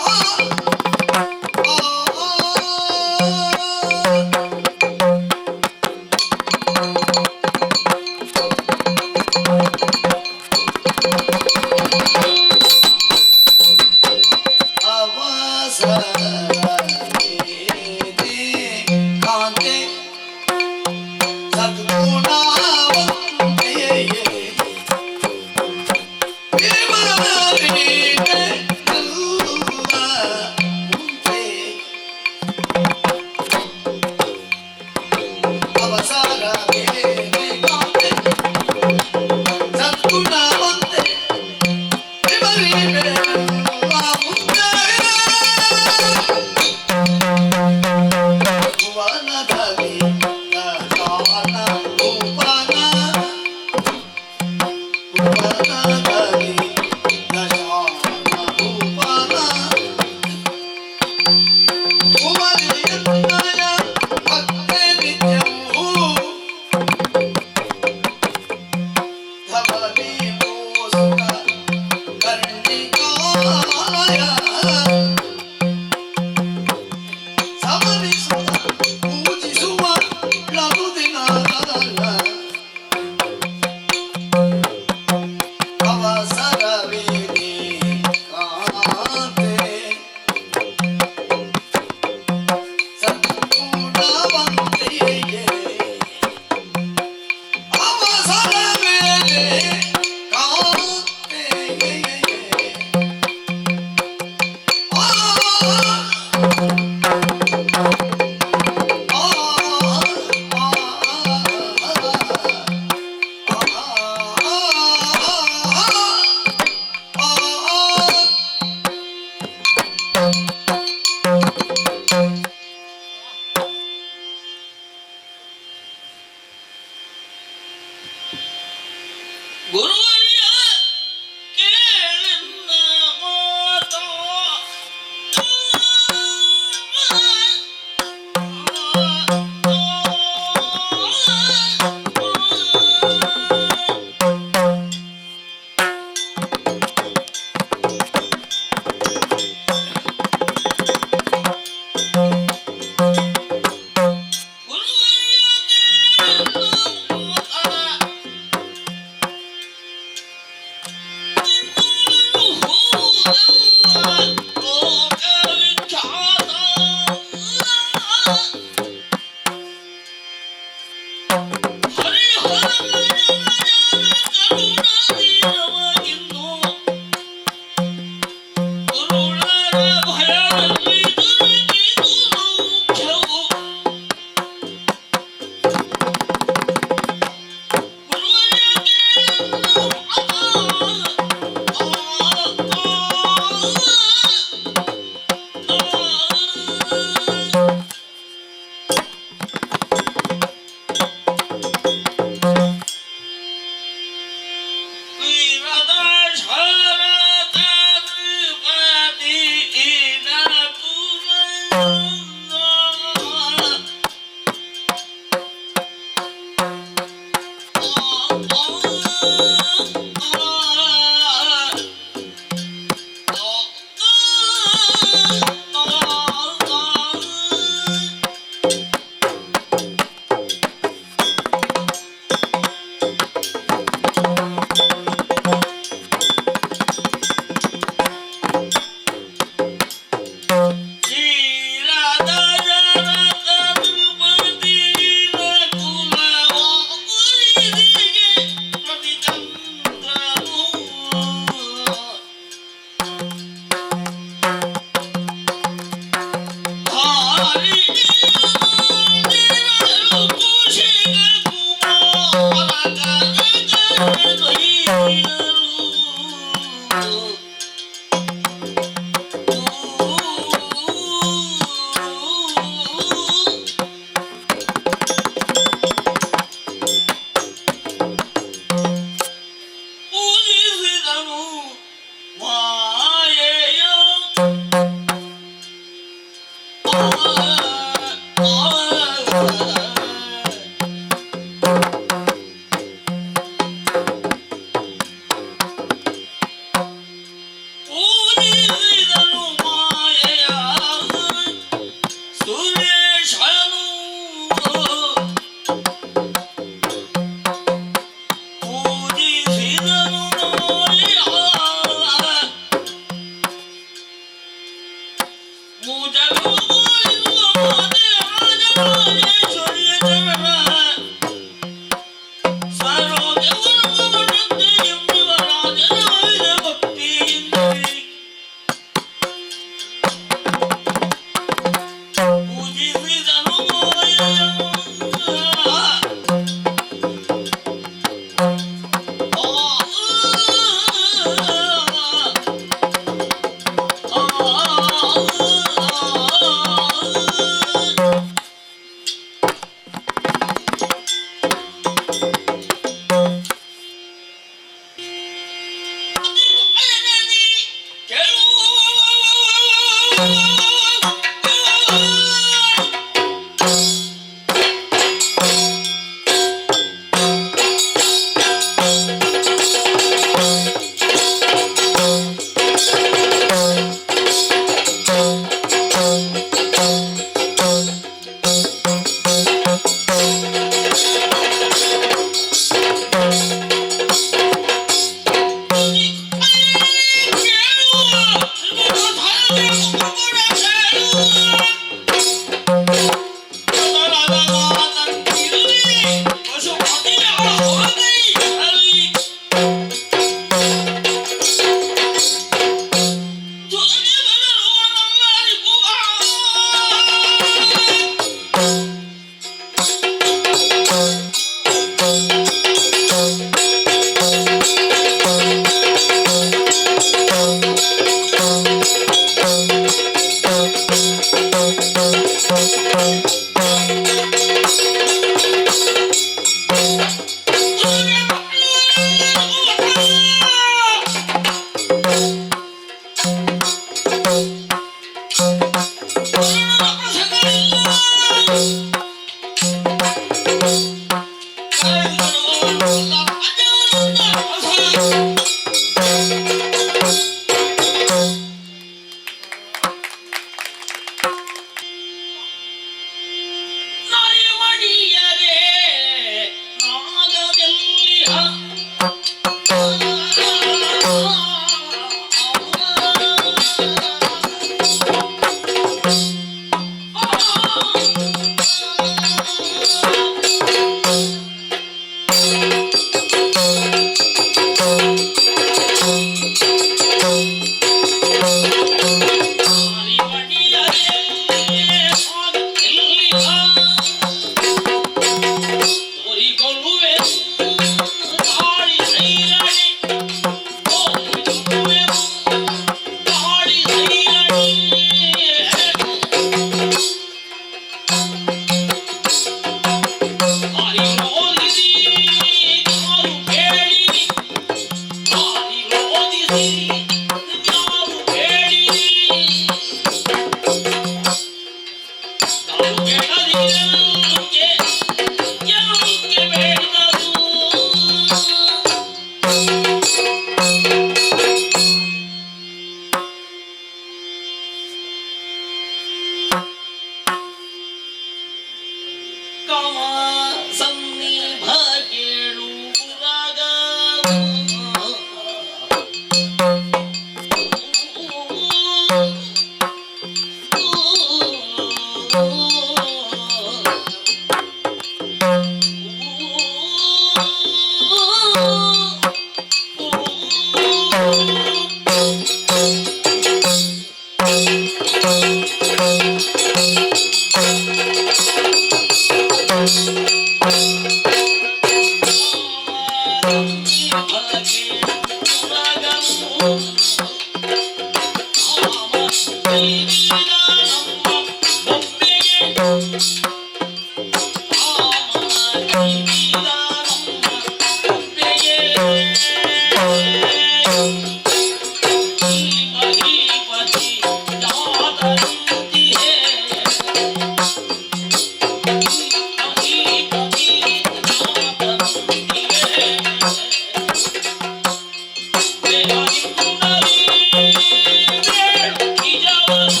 ನಿಜವ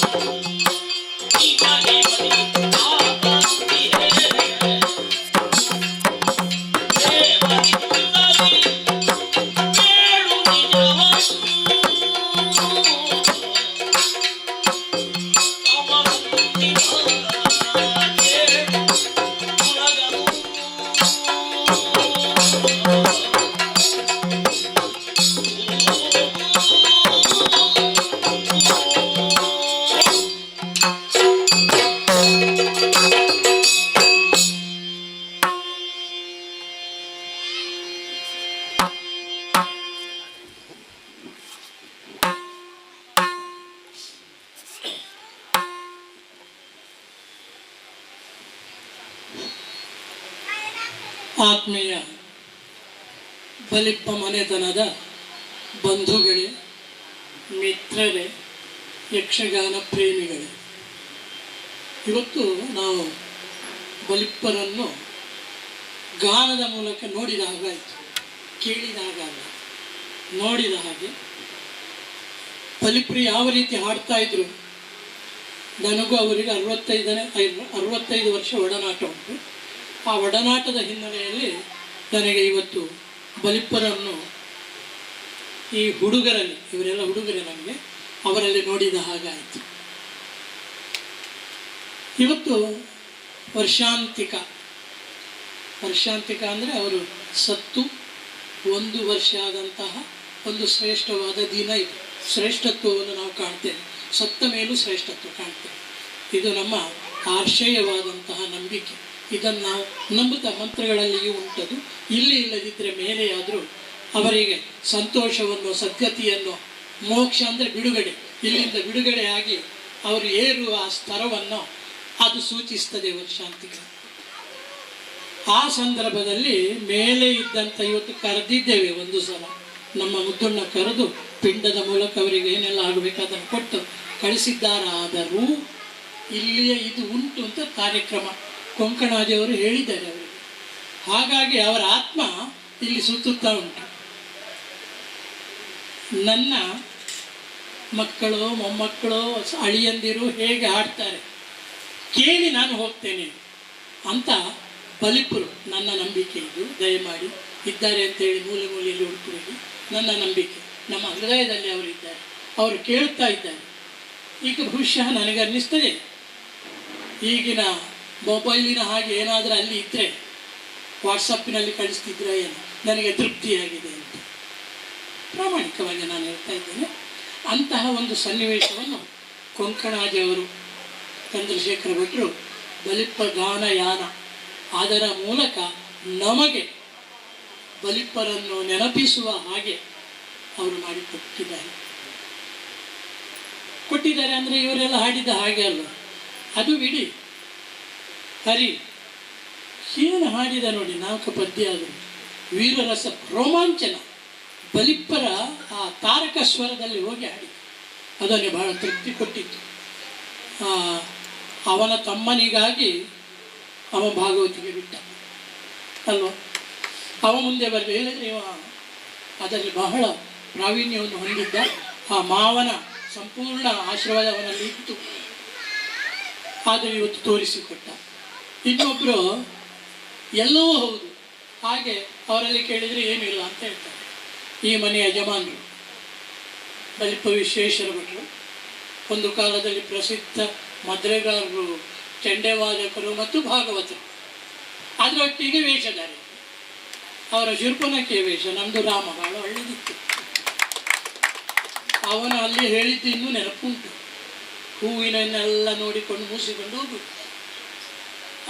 ಆತ್ಮೀಯ ಬಲಿಪ್ಪ ಮನೆತನದ ಬಂಧುಗಳೇ, ಮಿತ್ರರೇ, ಯಕ್ಷಗಾನ ಪ್ರೇಮಿಗಳೇ, ಇವತ್ತು ನಾವು ಬಲಿಪ್ಪರನ್ನು ಗಾನದ ಮೂಲಕ ನೋಡಿದ ಹಾಗಾಯಿತು. ಕೇಳಿದ ಹಾಗಲ್ಲ, ನೋಡಿದ ಹಾಗೆ. ಬಲಿಪ್ರಿ ಯಾವ ರೀತಿ ಹಾಡ್ತಾ ಇದ್ರು, ನನಗೂ ಅವರಿಗೆ 65 ವರ್ಷ ಒಡನಾಟ ಉಂಟು. ಆ ಒಡನಾಟದ ಹಿನ್ನೆಲೆಯಲ್ಲಿ ನನಗೆ ಇವತ್ತು ಬಲಿಪ್ಪರನ್ನು ಈ ಹುಡುಗರಲ್ಲಿ, ಇವರೆಲ್ಲ ಹುಡುಗರೇ ನಮಗೆ, ಅವರಲ್ಲಿ ನೋಡಿದ ಹಾಗಾಯಿತು. ಇವತ್ತು ವರ್ಷಾಂತಿಕ ಅಂದರೆ ಅವರು ಸತ್ತು 1 ವರ್ಷ ಆದಂತಹ ಒಂದು ಶ್ರೇಷ್ಠವಾದ ದಿನ ಇದು. ಶ್ರೇಷ್ಠತ್ವವನ್ನು ನಾವು ಕಾಣ್ತೇವೆ, ಸತ್ತ ಮೇಲೂ ಶ್ರೇಷ್ಠತ್ವ ಕಾಣ್ತೇವೆ. ಇದು ನಮ್ಮ ಆಶಯವಾದಂತಹ ನಂಬಿಕೆ. ಇದನ್ನು ನಾವು ನಂಬುತ್ತಾ ಮಂತ್ರಗಳಲ್ಲಿಯೂ ಉಂಟದು. ಇಲ್ಲಿ ಇಲ್ಲದಿದ್ದರೆ ಮೇಲೆಯಾದರೂ ಅವರಿಗೆ ಸಂತೋಷವನ್ನು, ಸದ್ಗತಿಯನ್ನು, ಮೋಕ್ಷ ಅಂದರೆ ಬಿಡುಗಡೆ, ಇಲ್ಲಿಂದ ಬಿಡುಗಡೆಯಾಗಿ ಅವರು ಏರುವ ಆ ಸ್ತರವನ್ನು ಅದು ಸೂಚಿಸ್ತದೆ ವರ್ಷಾಂತಿಕ. ಆ ಸಂದರ್ಭದಲ್ಲಿ ಮೇಲೆ ಇದ್ದಂಥ ಇವತ್ತು ಕರೆದಿದ್ದೇವೆ ಒಂದು ಸಲ, ನಮ್ಮ ಮುದ್ದಣ್ಣ ಕರೆದು ಪಿಂಡದ ಮೂಲಕ ಅವರಿಗೆ ಏನೆಲ್ಲ ಆಗಬೇಕಾದನ್ನು ಕೊಟ್ಟು ಕಳಿಸಿದ್ದಾರಾದರೂ ಇಲ್ಲಿಯೇ ಇದು ಉಂಟು ಅಂತ ಕಾರ್ಯಕ್ರಮ ಕೊಂಕಣಾಜಿಯವರು ಹೇಳಿದ್ದಾರೆ ಅವರಿಗೆ. ಹಾಗಾಗಿ ಅವರ ಆತ್ಮ ಇಲ್ಲಿ ಸುತ್ತುತ್ತಾ ಉಂಟು. ನನ್ನ ಮಕ್ಕಳು, ಮೊಮ್ಮಕ್ಕಳು, ಅಳಿಯಂದಿರು ಹೇಗೆ ಹಾಡ್ತಾರೆ ಕೇಳಿ ನಾನು ಹೋಗ್ತೇನೆ ಅಂತ ಬಲಿಪುರು ನನ್ನ ನಂಬಿಕೆ. ಇದು ದಯಮಾಡಿ ಇದ್ದಾರೆ ಅಂತೇಳಿ ಮೂಲೆ ಮೂಲೆಯಲ್ಲಿ ಹುಡುಕಬೇಡಿ. ನನ್ನ ನಂಬಿಕೆ, ನಮ್ಮ ಹೃದಯದಲ್ಲಿ ಅವರಿದ್ದಾರೆ, ಅವರು ಕೇಳ್ತಾ ಇದ್ದಾರೆ. ಈಗ ಬಹುಶಃ ನನಗನ್ನಿಸ್ತದೆ, ಈಗಿನ ಮೊಬೈಲಿನ ಹಾಗೆ ಏನಾದರೂ ಅಲ್ಲಿ ಇದ್ದರೆ ವಾಟ್ಸಪ್ಪಿನಲ್ಲಿ ಕಳಿಸ್ತಿದ್ರೆ ಏನು, ನನಗೆ ತೃಪ್ತಿಯಾಗಿದೆ ಅಂತ ಪ್ರಾಮಾಣಿಕವಾಗಿ ನಾನು ಹೇಳ್ತಾ ಇದ್ದೇನೆ. ಅಂತಹ ಒಂದು ಸನ್ನಿವೇಶವನ್ನು ಕೊಂಕಣಾಜಿಯವರು, ಚಂದ್ರಶೇಖರ ಭಟ್ರು ಬಲಿಪ್ಪ ಗಾನಯಾನ ಅದರ ಮೂಲಕ ನಮಗೆ ಬಲಿಪ್ಪರನ್ನು ನೆನಪಿಸುವ ಹಾಗೆ ಅವರು ಕೊಟ್ಟಿದ್ದಾರೆ ಅಂದರೆ ಇವರೆಲ್ಲ ಹಾಡಿದ ಹಾಗೆ ಅಲ್ಲ, ಅದು ಬಿಡಿ. ಹರಿ ಏನು ಹಾಡಿದ ನೋಡಿ, 4 ಪದ್ಯ ಅದು ವೀರರಸ ರೋಮಾಂಚನ. ಬಲಿಪ್ಪರ ಆ ತಾರಕ ಸ್ವರದಲ್ಲಿ ಹೋಗಿ ಹಾಡಿ ಅದನ್ನೇ ಬಹಳ ತೃಪ್ತಿ ಕೊಟ್ಟಿತ್ತು. ಅವನ ತಮ್ಮನಿಗಾಗಿ ಅವ ಭಾಗವತಿಗೆ ಬಿಟ್ಟ ಅಲ್ವ, ಅವ ಮುಂದೆ ಬರಲಿ ಹೇಳಿದರೆ ಇವ ಅದರಲ್ಲಿ ಬಹಳ ಪ್ರಾವೀಣ್ಯವನ್ನು ಹೊಂದಿದ್ದ. ಆ ಮಾವನ ಸಂಪೂರ್ಣ ಆಶೀರ್ವಾದ ಅವನಲ್ಲಿ ಇತ್ತು, ಆದರೆ ಇವತ್ತು ತೋರಿಸಿಕೊಟ್ಟ. ಇನ್ನೊಬ್ಬರು ಎಲ್ಲವೂ ಹೌದು, ಹಾಗೆ ಅವರಲ್ಲಿ ಕೇಳಿದರೆ ಏನಿಲ್ಲ ಅಂತ ಹೇಳ್ತಾರೆ. ಈ ಮನೆಯ ಯಜಮಾನರು ಬಲಿಪ್ಪ ವಿಶ್ವೇಶ್ವರ ಭಟ್ರು, ಒಂದು ಕಾಲದಲ್ಲಿ ಪ್ರಸಿದ್ಧ ಮದ್ರೆಗಾರರು, ಚೆಂಡೆವಾದಕರು ಮತ್ತು ಭಾಗವತರು. ಅದರೊಟ್ಟಿಗೆ ವೇಷಧಾರಿ, ಅವರ ಶೂರ್ಪನಖಿಯ ವೇಷ, ನಮ್ಮದು ರಾಮ ಬಹಳ ಒಳ್ಳೆದಿತ್ತು. ಅವನು ಅಲ್ಲಿ ಹೇಳಿದ್ದು ಇನ್ನೂ ನೆನಪುಂಟು, ಹೂವಿನನ್ನೆಲ್ಲ ನೋಡಿಕೊಂಡು ಮೂಸಿಕೊಂಡು ಹೋಗು.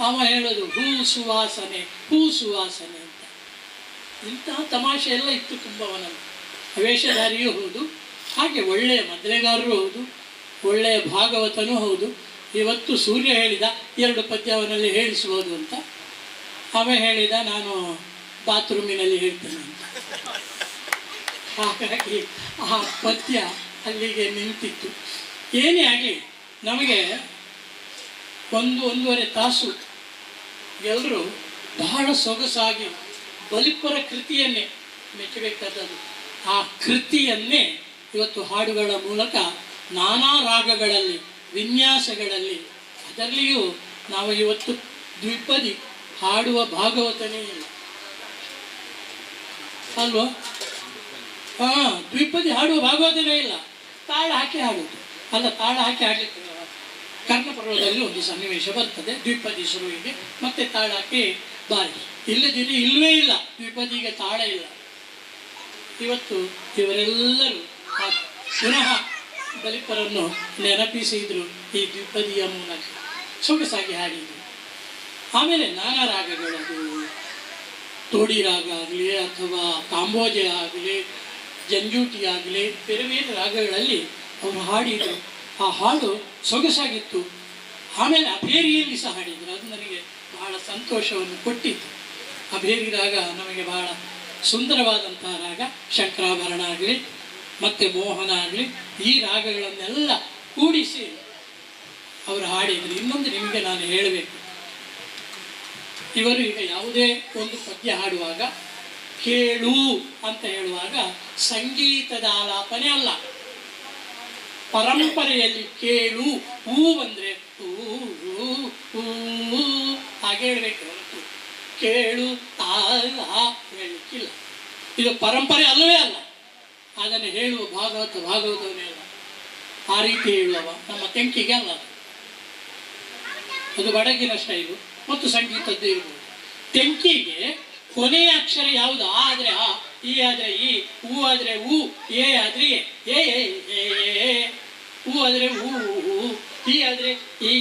ಅವ ಹೇಳೋದು ಹೂ ಸುವಾಸನೆ, ಹೂ ಸುವಾಸನೆ ಅಂತ. ಇಂತಹ ತಮಾಷೆ ಎಲ್ಲ ಇತ್ತು ತುಂಬ ಅವನಲ್ಲಿ. ವೇಷಧಾರಿಯೂ ಹೌದು, ಹಾಗೆ ಒಳ್ಳೆಯ ಮದ್ರೆಗಾರರು ಹೌದು, ಒಳ್ಳೆಯ ಭಾಗವತನೂ ಹೌದು. ಇವತ್ತು ಸೂರ್ಯ ಹೇಳಿದ 2 ಪದ್ಯ ಅವನಲ್ಲಿ ಹೇಳಿಸ್ಬೋದು ಅಂತ. ಅವ ಹೇಳಿದ ನಾನು ಬಾತ್ರೂಮಿನಲ್ಲಿ ಹೇಳ್ತೇನೆ ಅಂತ. ಹಾಗಾಗಿ ಆ ಪದ್ಯ ಅಲ್ಲಿಗೆ ನಿಂತಿತ್ತು. ಏನೇ ಆಗಲಿ ನಮಗೆ 1-1.5 ತಾಸು ಎಲ್ಲರೂ ಬಹಳ ಸೊಗಸಾಗಿ ಬಲಿಪ್ಪರ ಕೃತಿಯನ್ನೇ ಮೆಚ್ಚಬೇಕಾದದ್ದು. ಆ ಕೃತಿಯನ್ನೇ ಇವತ್ತು ಹಾಡುಗಳ ಮೂಲಕ ನಾನಾ ರಾಗಗಳಲ್ಲಿ, ವಿನ್ಯಾಸಗಳಲ್ಲಿ, ಅದರಲ್ಲಿಯೂ ನಾವು ಇವತ್ತು ದ್ವಿಪದಿ ಹಾಡುವ ಭಾಗವತನೇ ಇಲ್ಲ ಅಲ್ವಾ? ದ್ವಿಪದಿ ಹಾಡುವ ಭಾಗವತನೇ ಇಲ್ಲ. ತಾಳ ಹಾಕಿ ಹಾಡುವುದು ಅಲ್ಲ, ತಾಳ ಹಾಕಿ ಹಾಡಲಿಕ್ಕೆ ಕರ್ಣಪರ್ವದಲ್ಲಿ ಒಂದು ಸನ್ನಿವೇಶ ಬರ್ತದೆ ದ್ವಿಪದಿ ಶುರುವಿಗೆ, ಮತ್ತೆ ತಾಳ ಹಾಕಿ ಬಾರಿ. ಇಲ್ಲದಿದ್ರೆ ಇಲ್ಲವೇ ಇಲ್ಲ, ದ್ವಿಪದಿಗೆ ತಾಳ ಇಲ್ಲ. ಇವತ್ತು ಇವರೆಲ್ಲರೂ ಪುನಃ ಬಲಿಪ್ಪರನ್ನು ನೆನಪಿಸಿದ್ರು ಈ ದ್ವಿಪದಿಯ ಮೂಲಕ, ಸೊಗಸಾಗಿ ಹಾಡಿದರು. ಆಮೇಲೆ ನಾನಾ ರಾಗಗಳದು, ತೋಡಿ ರಾಗ ಆಗಲಿ ಅಥವಾ ಕಾಂಬೋಜ ಆಗಲಿ, ಜಂಜೂಟಿ ಆಗಲಿ, ಬೇರೆ ಬೇರೆ ರಾಗಗಳಲ್ಲಿ ಅವರು ಹಾಡಿದರು. ಆ ಹಾಡು ಸೊಗಸಾಗಿತ್ತು. ಆಮೇಲೆ ಅಭೇರಿಯಲ್ಲಿ ಸಹ ಹಾಡಿದರು, ಅದು ನನಗೆ ಬಹಳ ಸಂತೋಷವನ್ನು ಕೊಟ್ಟಿತ್ತು. ಅಭೇರಿ ರಾಗ ನಮಗೆ ಬಹಳ ಸುಂದರವಾದಂತಹ ರಾಗ. ಶಂಕರಾಭರಣ ಆಗಲಿ ಮತ್ತು ಮೋಹನ ಆಗಲಿ, ಈ ರಾಗಗಳನ್ನೆಲ್ಲ ಕೂಡಿಸಿ ಅವರು ಹಾಡಿದರು. ಇನ್ನೊಂದು ನಿಮಗೆ ನಾನು ಹೇಳಬೇಕು, ಇವರು ಈಗ ಯಾವುದೇ ಒಂದು ಪದ್ಯ ಹಾಡುವಾಗ ಕೇಳು ಅಂತ ಹೇಳುವಾಗ ಸಂಗೀತದ ಆಲಾಪನೆ ಅಲ್ಲ, ಪರಂಪರೆಯಲ್ಲಿ ಕೇಳು ಹೂ ಬಂದರೆ ಹೂ ಹಾಗೆ ಹೇಳಬೇಕು ಹೊರತು ಕೇಳು ಹೇಳಲಿಕ್ಕಿಲ್ಲ. ಇದು ಪರಂಪರೆ ಅಲ್ಲವೇ ಅಲ್ಲ. ಅದನ್ನು ಹೇಳುವ ಭಾಗವತವೇ ಅಲ್ಲ, ಆ ರೀತಿ ಹೇಳುವವ ನಮ್ಮ ತೆಂಕಿಗೆ ಅಲ್ಲ. ಅದು ಬಡಗಿನ ಶೈಲು ಮತ್ತು ಸಂಗೀತದ್ದು ಇರ್ಬೋದು. ತೆಂಕಿಗೆ ಕೊನೆಯ ಅಕ್ಷರ ಯಾವುದು? ಆ ಆದರೆ ಆ, ಈ ಆದರೆ ಈ, ಹೂ ಆದರೆ ಹೂ, ಎ ಆದರೆ ಎ, ಹೂ ಆದರೆ ಹೂ, ಈ ಆದರೆ ಈ.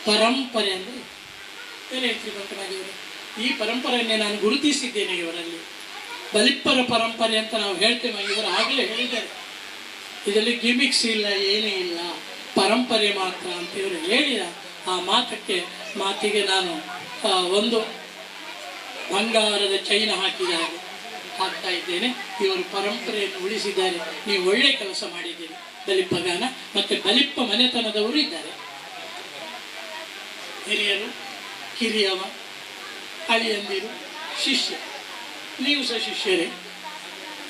ಪರಂಪರೆ ಅಂದರೆ ಏನು ಹೇಳ್ತೀವಿ ಬಂಕರಾಜಿಯವರು? ಈ ಪರಂಪರೆಯನ್ನೇ ನಾನು ಗುರುತಿಸಿದ್ದೇನೆ ಇವರಲ್ಲಿ. ಬಲಿಪ್ಪರ ಪರಂಪರೆ ಅಂತ ನಾವು ಹೇಳ್ತೇವೆ, ಇವರು ಆಗಲೇ ಹೇಳಿದ್ದಾರೆ. ಇದರಲ್ಲಿ ಗಿಮಿಕ್ಸ್ ಇಲ್ಲ, ಏನೂ ಇಲ್ಲ, ಪರಂಪರೆ ಮಾತ್ರ ಅಂತ ಇವರು ಹೇಳಿದ ಆ ಮಾತಿಗೆ ನಾನು ಒಂದು ಬಂಗಾರದ ಚೈನ ಹಾಕ್ತಾ ಇದ್ದೇನೆ. ಇವರು ಪರಂಪರೆಯನ್ನು ಉಳಿಸಿದ್ದಾರೆ. ನೀವು ಒಳ್ಳೆ ಕೆಲಸ ಮಾಡಿದ್ದೀರಿ. ಬಲಿಪ್ಪ ಗಾನ ಮತ್ತು ಬಲಿಪ್ಪ ಮನೆತನದವರು ಇದ್ದಾರೆ, ಹಿರಿಯರು, ಕಿರಿಯವ, ಅಳಿಯಂದಿರು, ಶಿಷ್ಯ. ನೀವು ಸಹ ಶಿಷ್ಯರೇ,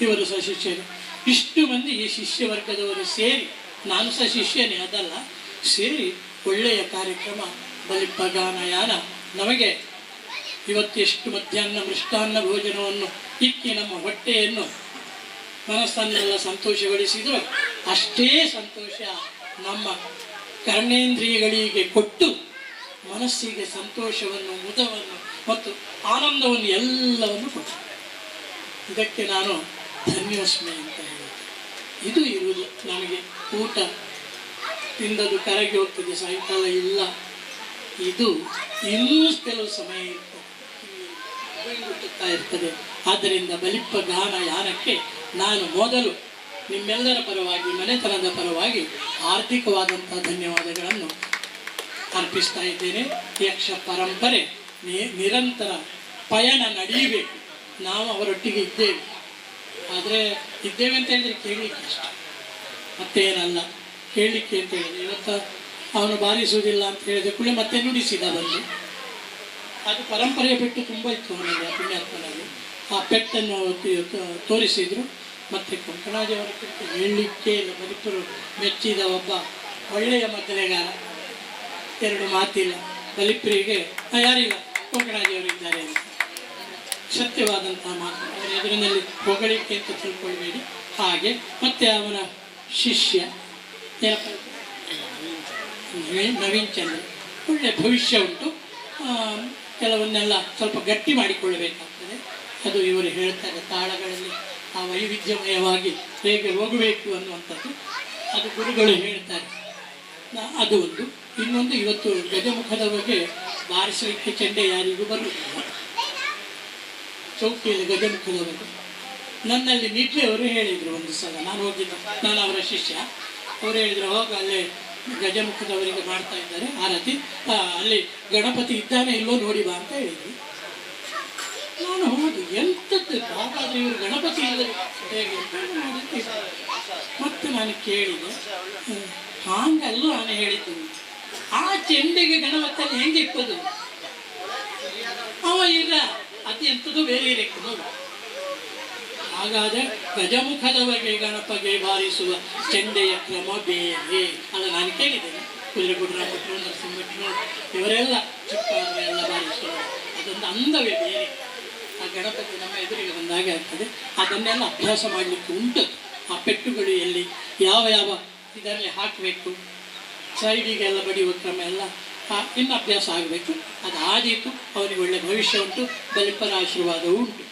ಇವರು ಸಹ ಶಿಷ್ಯರೇ. ಇಷ್ಟು ಮಂದಿ ಈ ಶಿಷ್ಯ ವರ್ಗದವರು ಸೇರಿ, ನಾನು ಸಹ ಶಿಷ್ಯನೇ ಅದಲ್ಲ, ಸೇರಿ ಒಳ್ಳೆಯ ಕಾರ್ಯಕ್ರಮ ಬಲಿಪ್ಪ ಗಾನಯಾನ ನಮಗೆ ಇವತ್ತೆಷ್ಟು ಮಧ್ಯಾಹ್ನ ಮೃಷ್ಟಾನ್ನ ಭೋಜನವನ್ನು ಇಕ್ಕಿ ನಮ್ಮ ಹೊಟ್ಟೆಯನ್ನು ಮನಸ್ಸನ್ನೆಲ್ಲ ಸಂತೋಷಗೊಳಿಸಿದರೂ ಅಷ್ಟೇ ಸಂತೋಷ ನಮ್ಮ ಕರ್ಣೇಂದ್ರಿಯಗಳಿಗೆ ಕೊಟ್ಟು ಮನಸ್ಸಿಗೆ ಸಂತೋಷವನ್ನು, ಮುದವನ್ನು ಮತ್ತು ಆನಂದವನ್ನು ಎಲ್ಲವನ್ನು ಕೊಟ್ಟು, ಇದಕ್ಕೆ ನಾನು ಧನ್ಯೋಸ್ಮಿ ಅಂತ ಹೇಳುತ್ತೇನೆ. ಇದು ಇರುವುದು ನಮಗೆ. ಊಟ ತಿಂದದು ಕರಗಿ ಹೋಗ್ತದೆ, ಸಾಯಂಕಾಲ ಇಲ್ಲ. ಇದು ಇನ್ನೂ ಕೆಲವು ಸಮಯ ಇರ್ತದೆ. ಆದ್ದರಿಂದ ಬಲಿಪ್ಪ ಗಾನ ಯಾನಕ್ಕೆ ನಾನು ಮೊದಲು ನಿಮ್ಮೆಲ್ಲರ ಪರವಾಗಿ, ಮನೆತನದ ಪರವಾಗಿ ಆರ್ಥಿಕವಾದಂಥ ಧನ್ಯವಾದಗಳನ್ನು ಅರ್ಪಿಸ್ತಾ ಇದ್ದೇನೆ. ಯಕ್ಷ ಪರಂಪರೆ ನಿರಂತರ ಪಯಣ ನಡೆಯಬೇಕು. ನಾವು ಅವರೊಟ್ಟಿಗೆ ಇದ್ದೇವೆ, ಆದರೆ ಇದ್ದೇವೆ ಅಂತ ಹೇಳಿದರೆ ಕೇಳಲಿಕ್ಕೆ ಅಷ್ಟ, ಮತ್ತೇನಲ್ಲ. ಕೇಳಲಿಕ್ಕೆ ಅಂತ ಹೇಳಿದರೆ ಇವತ್ತು ಅವನು ಬಾರಿಸುವುದಿಲ್ಲ ಅಂತ ಹೇಳಿದ ಕೂಡಲೇ ಮತ್ತೆ ನುಡಿಸಿದ ಬಂದು. ಅದು ಪರಂಪರೆಯ ಪೆಟ್ಟು ತುಂಬ ಇತ್ತು ಅವನಲ್ಲಿ, ಆ ಪುಣ್ಯಾತ್ಮನಲ್ಲಿ. ಆ ಪೆಟ್ಟನ್ನು ತೋರಿಸಿದರು. ಮತ್ತು ಕೊಂಕಣಾಜಿಯವರ ಕುರಿತು ಹೇಳಲಿಕ್ಕೆ ಇಲ್ಲ. ಬಲಿಪ್ಪರು ಮೆಚ್ಚಿದ ಒಬ್ಬ ಒಳ್ಳೆಯ ಮದ್ದಲೆಗಾರ, ಎರಡು ಮಾತಿಲ್ಲ. ಬಲಿಪ್ಪರಿಗೆ ಯಾರಿಲ್ಲ, ಕೊಂಕಣಾಜಿಯವರು ಇದ್ದಾರೆ ಅಂತ ಸತ್ಯವಾದಂತಹ ಮಾತು. ಅವರ ಎದುರಿನಲ್ಲಿ ಹೊಗಳಿಕೆ ಅಂತ ತಿಳ್ಕೊಳ್ಬೇಡಿ. ಹಾಗೆ ಮತ್ತು ಅವನ ಶಿಷ್ಯ ನವೀನ್ ಚಂದ್ರ, ಒಳ್ಳೆಯ ಭವಿಷ್ಯ ಉಂಟು. ಕೆಲವನ್ನೆಲ್ಲ ಸ್ವಲ್ಪ ಗಟ್ಟಿ ಮಾಡಿಕೊಳ್ಳಬೇಕಾಗ್ತದೆ. ಅದು ಇವರು ಹೇಳ್ತಾರೆ, ತಾಳಗಳಲ್ಲಿ ಆ ವೈವಿಧ್ಯಮಯವಾಗಿ ಹೇಗೆ ಹೋಗಬೇಕು ಅನ್ನುವಂಥದ್ದು ಅದು ಗುರುಗಳು ಹೇಳ್ತಾರೆ. ಅದು ಒಂದು. ಇನ್ನೊಂದು, ಇವತ್ತು ಗಜಮುಖದ ಬಗ್ಗೆ ಬಾರಿಸಲಿಕ್ಕೆ ಚೆಂಡೆ ಯಾರಿಗೂ ಬರುವುದಿಲ್ಲ. ಚೌಕಿಯಲ್ಲಿ ಗಜಮುಖದ ಬಗ್ಗೆ ನನ್ನಲ್ಲಿ ನಿಟ್ಲೆ ಅವರು ಹೇಳಿದರು ಒಂದು ಸಲ. ನಾನು ಹೋಗಿದ್ದೆ, ನಾನು ಅವರ ಶಿಷ್ಯ. ಅವರು ಹೇಳಿದರು, ಹೋಗ ಅಲ್ಲೇ ಗಜಮುಖದವರಿಗೆ ಮಾಡ್ತಾ ಇದ್ದಾರೆ ಆರತಿ, ಅಲ್ಲಿ ಗಣಪತಿ ಇದ್ದಾನೆ ಇಲ್ಲೋ ನೋಡಿ ಬಾ ಅಂತ ಹೇಳಿದ್ರು. ನಾನು ಹೌದು, ಎಂಥದ್ದು ಹಾಗಾದರೆ ಇವರು ಗಣಪತಿ ಇಲ್ಲದೆ ಹೇಗೆ ಮತ್ತೆ ನಾನು ಕೇಳಿದೆ. ಹಾಗಲ್ಲೂ ನಾನು ಹೇಳಿದ್ದು, ಆ ಚೆಂಡೆಗೆ ಗಣಪತಿಯಲ್ಲಿ ಹೆಂಗೆ ಇಪ್ಪದು? ಅವ ಈಗ ಅತಿ ಎಂಥದ್ದು ಬೇರೆ ಇರಕ್ಕೆ ನೋಡಿ. ಹಾಗಾದರೆ ಗಜಮುಖದವರೆಗೆ ಗಣಪಗೆ ಬಾರಿಸುವ ಚೆಂಡೆಯ ಕ್ರಮ ಬೇರೆ ಅಲ್ಲ. ನಾನು ಕೇಳಿದ್ದೇನೆ, ಕುದುರೆಗುಡ್ರ ಭಟ್ರು, ನರಸಿಂಹ ಭಟ್ರು ಇವರೆಲ್ಲ ಚಿಕ್ಕವರೆಲ್ಲ ಬಾರಿಸುವ ಅದೊಂದು ಅಂದವೇ ಬೇರೆ. ಆ ಗಣಪತಿ ನಮ್ಮ ಎದುರಿಗೆ ಬಂದಾಗೆ ಆಗ್ತದೆ. ಅದನ್ನೆಲ್ಲ ಅಭ್ಯಾಸ ಮಾಡಲಿಕ್ಕೆ ಉಂಟು. ಆ ಪೆಟ್ಟುಗಳು ಎಲ್ಲಿ ಯಾವ ಇದರಲ್ಲಿ ಹಾಕಬೇಕು, ಸೈಡಿಗೆಲ್ಲ ಬಡಿಯುವ ಕ್ರಮ ಎಲ್ಲ ಇನ್ನು ಅಭ್ಯಾಸ ಆಗಬೇಕು. ಅದು ಆದೀತು. ಅವನಿಗೆ ಒಳ್ಳೆಯ ಭವಿಷ್ಯ ಉಂಟು, ಬಲಿಪ್ಪರ ಆಶೀರ್ವಾದವೂ ಉಂಟು.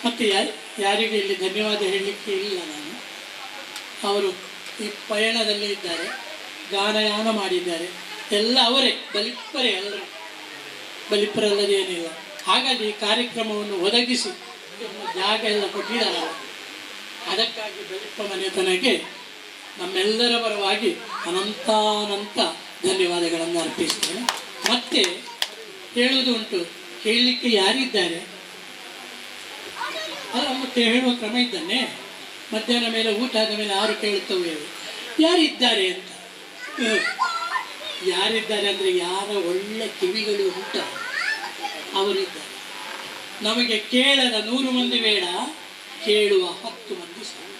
ಮತ್ತು ಯಾರಿಗೆ ಇಲ್ಲಿ ಧನ್ಯವಾದ ಹೇಳಲಿಕ್ಕೆ ಇಲ್ಲ ನಾನು. ಅವರು ಈ ಪಯಣದಲ್ಲಿ ಇದ್ದಾರೆ, ಗಾನಯಾನ ಮಾಡಿದ್ದಾರೆ, ಎಲ್ಲ ಅವರೇ, ಬಲಿಪ್ಪರೇ ಎಲ್ಲರೂ, ಬಲಿಪ್ಪರಲ್ಲದೆ ಏನಿಲ್ಲ. ಹಾಗಾಗಿ ಈ ಕಾರ್ಯಕ್ರಮವನ್ನು ಒದಗಿಸಿ ಜಾಗ ಎಲ್ಲ ಕೊಟ್ಟಿದ್ದಾರಲ್ಲ, ಅದಕ್ಕಾಗಿ ಬಲಿಪ್ಪ ಮನೆತನಕ್ಕೆ ನಮ್ಮೆಲ್ಲರ ಪರವಾಗಿ ಅನಂತಾನಂತ ಧನ್ಯವಾದಗಳನ್ನು ಅರ್ಪಿಸ್ತೇನೆ. ಮತ್ತೆ ಹೇಳುವುದು ಉಂಟು, ಹೇಳಲಿಕ್ಕೆ ಯಾರಿದ್ದಾರೆ ಅಲ್ಲ, ಮತ್ತೆ ಹೇಳುವ ಕ್ರಮ ಇದ್ದಾನೆ. ಮಧ್ಯಾಹ್ನ ಮೇಲೆ ಊಟ ಆದ ಮೇಲೆ 6 ಕೇಳುತ್ತವೆ ಯಾರಿದ್ದಾರೆ ಅಂತ. ಯಾರಿದ್ದಾರೆ ಅಂದರೆ ಯಾರ ಒಳ್ಳೆ ಕಿವಿಗಳು ಉಂಟ ಅವರಿದ್ದಾರೆ. ನಮಗೆ ಕೇಳದ 100 ಮಂದಿ ಬೇಡ, ಕೇಳುವ 10 ಮಂದಿ ಸಾಕು.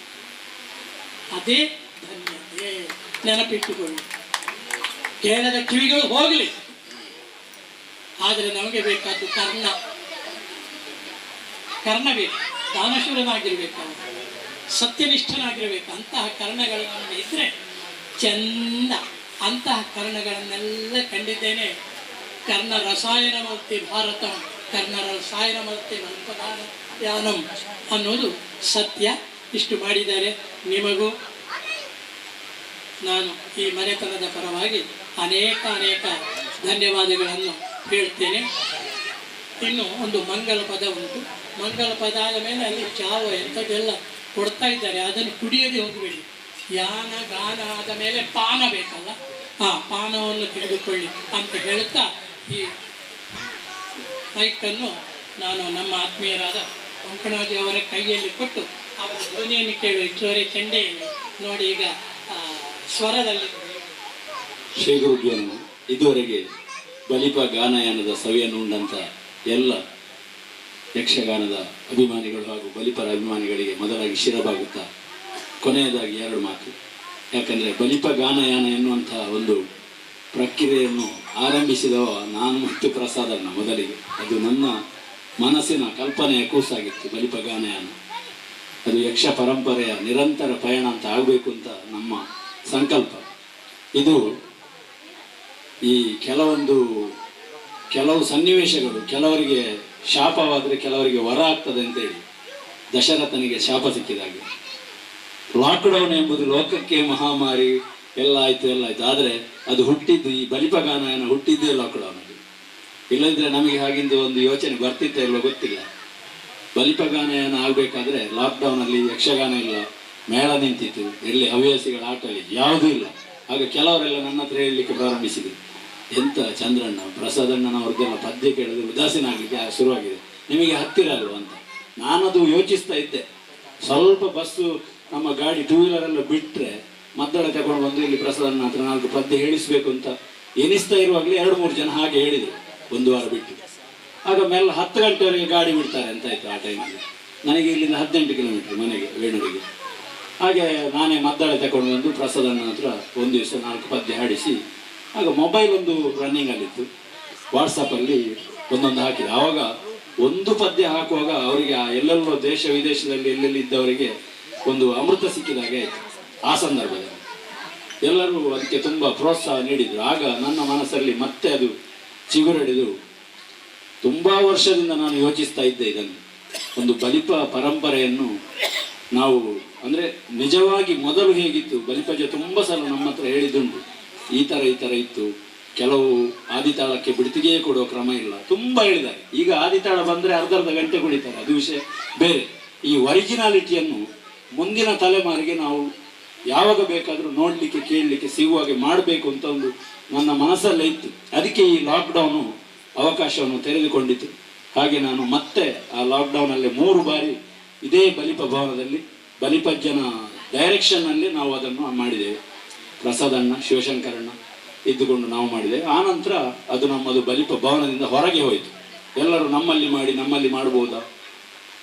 ಅದೇ ಧನ್ಯತೆ. ನೆನಪಿಟ್ಟುಕೊಳ್ಳಿ, ಕೇಳದ ಕಿವಿಗಳು ಹೋಗಲಿ, ಆದರೆ ನಮಗೆ ಬೇಕಾದ್ದು ಕರ್ಣ ಬೇಕು. ದಾನಶೂರನಾಗಿರ್ಬೇಕು, ಸತ್ಯನಿಷ್ಠನಾಗಿರ್ಬೇಕು. ಅಂತಹ ಕರ್ಣಗಳು ನಮಗೆ ಇದ್ದರೆ ಚೆಂದ. ಅಂತಹ ಕರ್ಣಗಳನ್ನೆಲ್ಲ ಕಂಡಿದ್ದೇನೆ. ಕರ್ಣ ರಸಾಯನ ಮೂರ್ತಿ ಭಾರತಂ, ಕರ್ಣ ರಸಾಯನ ಮೂರ್ತಿ ಮಲ್ಪದಾನಂ ಅನ್ನೋದು ಸತ್ಯ. ಇಷ್ಟು ಮಾಡಿದ್ದಾರೆ. ನಿಮಗೂ ನಾನು ಈ ಮನೆತನದ ಪರವಾಗಿ ಅನೇಕ ಧನ್ಯವಾದಗಳನ್ನು ಹೇಳ್ತೇನೆ. ಇನ್ನು ಒಂದು ಮಂಗಲ ಪದ ಉಂಟು. ಮಂಗಲ ಪದ ಆದ ಮೇಲೆ ಅಲ್ಲಿ ಚಾವ ಎಂಥದ್ದೆಲ್ಲ ಕೊಡ್ತಾ ಇದ್ದಾರೆ, ಅದನ್ನು ಕುಡಿಯದೆ ಹೋಗಬೇಡಿ. ಯಾನ ಗಾನ ಆದ ಮೇಲೆ ಪಾನ ಬೇಕಲ್ಲ, ಪಾನವನ್ನು ತೆಗೆದುಕೊಳ್ಳಿ ಅಂತ ಹೇಳ್ತಾ ಈ ಮೈಕನ್ನು ನಾನು ನಮ್ಮ ಆತ್ಮೀಯರಾದ ಕೊಂಕಣಾಜಿ ಅವರ ಕೈಯಲ್ಲಿ ಕೊಟ್ಟು ಅವರ ಧ್ವನಿಯನ್ನು ಕೇಳು. ಇಷ್ಟುವರೆ ಚೆಂಡೆಯಲ್ಲಿ ನೋಡಿ, ಈಗ ಸ್ವರದಲ್ಲಿ ಶ್ರೀ ಗುರುಜ್ಞಾನ ಇದುವರೆಗೆ ಬಲಿಪ ಗಾನಯಾನದ ಸವಿಯನ್ನು ಉಂಡಂಥ ಎಲ್ಲ ಯಕ್ಷಗಾನದ ಅಭಿಮಾನಿಗಳು ಹಾಗೂ ಬಲಿಪರ ಅಭಿಮಾನಿಗಳಿಗೆ ಮೊದಲಾಗಿ ಶಿರಬಾಗುತ್ತಾ ಕೊನೆಯದಾಗಿ 2 ಮಾತು. ಯಾಕಂದರೆ ಬಲಿಪ ಗಾನಯಾನ ಎನ್ನುವಂಥ ಒಂದು ಪ್ರಕ್ರಿಯೆಯನ್ನು ಆರಂಭಿಸಿದವ ನಾನು ಮತ್ತು ಪ್ರಸಾದಣ್ಣ ಮೊದಲಿಗೆ. ಅದು ನನ್ನ ಮನಸ್ಸಿನ ಕಲ್ಪನೆಯ ಕೂಸಾಗಿತ್ತು. ಬಲಿಪ ಗಾನಯಾನ ಅದು ಯಕ್ಷ ಪರಂಪರೆಯ ನಿರಂತರ ಪಯಣ ಅಂತ ಆಗಬೇಕು ಅಂತ ನಮ್ಮ ಸಂಕಲ್ಪ. ಇದು ಈ ಕೆಲವು ಸನ್ನಿವೇಶಗಳು ಕೆಲವರಿಗೆ ಶಾಪವಾದರೆ ಕೆಲವರಿಗೆ ವರ ಆಗ್ತದೆ ಅಂತೇಳಿ ದಶರಥನಿಗೆ ಶಾಪ ಸಿಕ್ಕಿದಾಗೆ. ಲಾಕ್ಡೌನ್ ಎಂಬುದು ಲೋಕಕ್ಕೆ ಮಹಾಮಾರಿ, ಎಲ್ಲ ಆಯಿತು. ಆದರೆ ಅದು ಹುಟ್ಟಿದ್ದು, ಈ ಬಲಿಪ ಗಾನಯಾನ ಹುಟ್ಟಿದ್ದೇ ಲಾಕ್ಡೌನಲ್ಲಿ. ಇಲ್ಲದಿದ್ದರೆ ನಮಗೆ ಹಾಗಿಂದು ಒಂದು ಯೋಚನೆ ಬರ್ತಿತ್ತ ಇಲ್ಲೋ ಗೊತ್ತಿಲ್ಲ. ಬಲಿಪ ಗಾನಯಾನ ಆಗಬೇಕಾದ್ರೆ ಲಾಕ್ಡೌನಲ್ಲಿ ಯಕ್ಷಗಾನ ಇಲ್ಲ, ಮೇಳ ನಿಂತಿತ್ತು, ಎಲ್ಲಿ ಹವ್ಯಾಸಿಗಳ ಆಟ ಯಾವುದೂ ಇಲ್ಲ. ಆಗ ಕೆಲವರೆಲ್ಲ ನನ್ನ ಹತ್ರ ಹೇಳಲಿಕ್ಕೆ ಪ್ರಾರಂಭಿಸಿದರು, ಎಂಥ ಚಂದ್ರಣ್ಣ ಪ್ರಸಾದಣ್ಣನವ್ರದ್ದೆಲ್ಲ ಪದ್ಯ ಕೇಳಿದ್ರೆ ಉದಾಸೀನ ಆಗಲಿಕ್ಕೆ ಶುರುವಾಗಿದೆ, ನಿಮಗೆ ಹತ್ತಿರ ಅಲ್ವ ಅಂತ. ನಾನದು ಯೋಚಿಸ್ತಾ ಇದ್ದೆ. ಸ್ವಲ್ಪ ಬಸ್ಸು ನಮ್ಮ ಗಾಡಿ 2 ವೀಲರೆಲ್ಲ ಬಿಟ್ಟರೆ ಮದ್ದಳ ತಗೊಂಡು ಬಂದು ಇಲ್ಲಿ ಪ್ರಸಾದಣ್ಣ ಹತ್ರ 4 ಪದ್ಯ ಹೇಳಿಸ್ಬೇಕು ಅಂತ ಎನಿಸ್ತಾ ಇರುವಾಗಲೇ 2-3 ಜನ ಹಾಗೆ ಹೇಳಿದರು 1 ವಾರ ಬಿಟ್ಟು. ಆಗ ಮೇಲೆ 10 ಗಂಟೆವರೆಗೆ ಗಾಡಿ ಬಿಡ್ತಾರೆ ಅಂತ ಆಯಿತು. ಆ ಟೈಮಲ್ಲಿ ನನಗೆ ಇಲ್ಲಿಂದ 18 ಕಿಲೋಮೀಟ್ರ್ ಮನೆಗೆ, ವೇಣೂರಿಗೆ. ಹಾಗೆ ನಾನೇ ಮದ್ದಳೆ ತಗೊಂಡು ಬಂದು ಪ್ರಸಾದಣ್ಣ ಹತ್ರ ಒಂದು ದಿವಸ 4 ಪದ್ಯ ಹಾಡಿಸಿ, ಆಗ ಮೊಬೈಲ್ ಒಂದು ರನ್ನಿಂಗಲ್ಲಿತ್ತು, ವಾಟ್ಸಪ್ಪಲ್ಲಿ ಒಂದೊಂದು ಹಾಕಿದೆ. ಆವಾಗ ಒಂದು ಪದ್ಯ ಹಾಕುವಾಗ ಅವರಿಗೆ ಎಲ್ಲೆಲ್ಲೋ ದೇಶ ವಿದೇಶದಲ್ಲಿ ಎಲ್ಲೆಲ್ಲಿ ಇದ್ದವರಿಗೆ ಒಂದು ಅಮೃತ ಸಿಕ್ಕಿದಾಗೆ ಆಯಿತು. ಆ ಸಂದರ್ಭದಲ್ಲಿ ಎಲ್ಲರೂ ಅದಕ್ಕೆ ತುಂಬ ಪ್ರೋತ್ಸಾಹ ನೀಡಿದರು. ಆಗ ನನ್ನ ಮನಸ್ಸಲ್ಲಿ ಮತ್ತೆ ಅದು ಚಿಗುರಡಿದು ತುಂಬ ವರ್ಷದಿಂದ ನಾನು ಯೋಚಿಸ್ತಾ ಇದ್ದೆ ಇದನ್ನು. ಒಂದು ಬಲಿಪ ಪರಂಪರೆಯನ್ನು ನಾವು ಅಂದರೆ ನಿಜವಾಗಿ ಮೊದಲು ಹೇಗಿತ್ತು, ಬಲಿಪಜ ತುಂಬ ಸಲ ನಮ್ಮ ಹತ್ರ ಹೇಳಿದ್ದುಂಟು, ಈ ಥರ ಇತ್ತು. ಕೆಲವು ಆದಿತಾಳಕ್ಕೆ ಬಿಡ್ತಿಗೆ ಕೊಡೋ ಕ್ರಮ ಇಲ್ಲ, ತುಂಬ ಹೇಳಿದ್ದಾರೆ. ಈಗ ಆದಿತಾಳ ಬಂದರೆ ಅರ್ಧ ಗಂಟೆ ಕುಡಿತಾರೆ, ಅದು ವಿಷಯ ಬೇರೆ. ಈ ಒರಿಜಿನಾಲಿಟಿಯನ್ನು ಮುಂದಿನ ತಲೆಮಾರಿಗೆ ನಾವು ಯಾವಾಗ ಬೇಕಾದರೂ ನೋಡಲಿಕ್ಕೆ ಕೇಳಲಿಕ್ಕೆ ಸಿಗುವಾಗೆ ಮಾಡಬೇಕು ಅಂತ ಒಂದು ನನ್ನ ಮನಸ್ಸಲ್ಲೇ ಇತ್ತು. ಅದಕ್ಕೆ ಈ ಲಾಕ್ಡೌನು ಅವಕಾಶವನ್ನು ತೆರೆದುಕೊಂಡಿತು. ಹಾಗೆ ನಾನು ಮತ್ತೆ ಆ ಲಾಕ್ಡೌನಲ್ಲಿ 3 ಬಾರಿ ಇದೇ ಬಲಿಪ ಭವನದಲ್ಲಿ ಬಲಿಪಜ್ಜನ ಡೈರೆಕ್ಷನ್ನಲ್ಲಿ ನಾವು ಅದನ್ನು ಮಾಡಿದ್ದೇವೆ. ಪ್ರಸಾದಣ್ಣ, ಶಿವಶಂಕರಣ್ಣ ಇದ್ದುಕೊಂಡು ನಾವು ಮಾಡಿದ್ದೇವೆ. ಆನಂತರ ಅದು ನಮ್ಮದು ಬಲಿಪ ಭವನದಿಂದ ಹೊರಗೆ ಹೋಯಿತು. ಎಲ್ಲರೂ ನಮ್ಮಲ್ಲಿ ಮಾಡ್ಬೋದಾ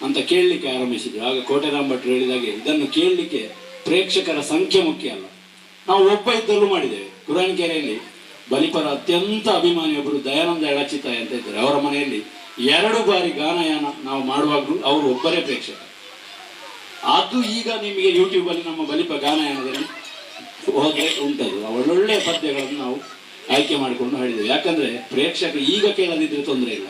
ಅಂತ ಕೇಳಲಿಕ್ಕೆ ಆರಂಭಿಸಿದ್ರು. ಆಗ ಕೋಟೆರಾಮ್ ಭಟ್ರು ಹೇಳಿದಾಗೆ ಇದನ್ನು ಕೇಳಲಿಕ್ಕೆ ಪ್ರೇಕ್ಷಕರ ಸಂಖ್ಯೆ ಮುಖ್ಯ ಅಲ್ಲ, ನಾವು ಒಬ್ಬ ಇದ್ದಲ್ಲೂ ಮಾಡಿದ್ದೇವೆ. ಕುರಾನ್ಕೆರೆಯಲ್ಲಿ ಬಲಿಪರ ಅತ್ಯಂತ ಅಭಿಮಾನಿ ಒಬ್ಬರು ದಯಾನಂದ ಎಳಚಿತಾಯ ಅಂತ ಇದ್ದಾರೆ. ಅವರ ಮನೆಯಲ್ಲಿ 2 ಬಾರಿ ಗಾನಯಾನ ನಾವು ಮಾಡುವಾಗಲೂ ಅವರು ಒಬ್ಬರೇ ಪ್ರೇಕ್ಷಕ. ಅದು ಈಗ ನಿಮಗೆ ಯೂಟ್ಯೂಬಲ್ಲಿ ನಮ್ಮ ಬಲಿಪ ಗಾನಯಾನದಲ್ಲಿ ಹೋದರೆ ಉಂಟದು. ಒಳ್ಳೊಳ್ಳೆಯ ಪದ್ಯಗಳನ್ನು ನಾವು ಆಯ್ಕೆ ಮಾಡಿಕೊಂಡು ಹಾಡಿದ್ದೇವೆ. ಯಾಕಂದರೆ ಪ್ರೇಕ್ಷಕರು ಈಗ ಕೇಳದಿದ್ದರೆ ತೊಂದರೆ ಇಲ್ಲ,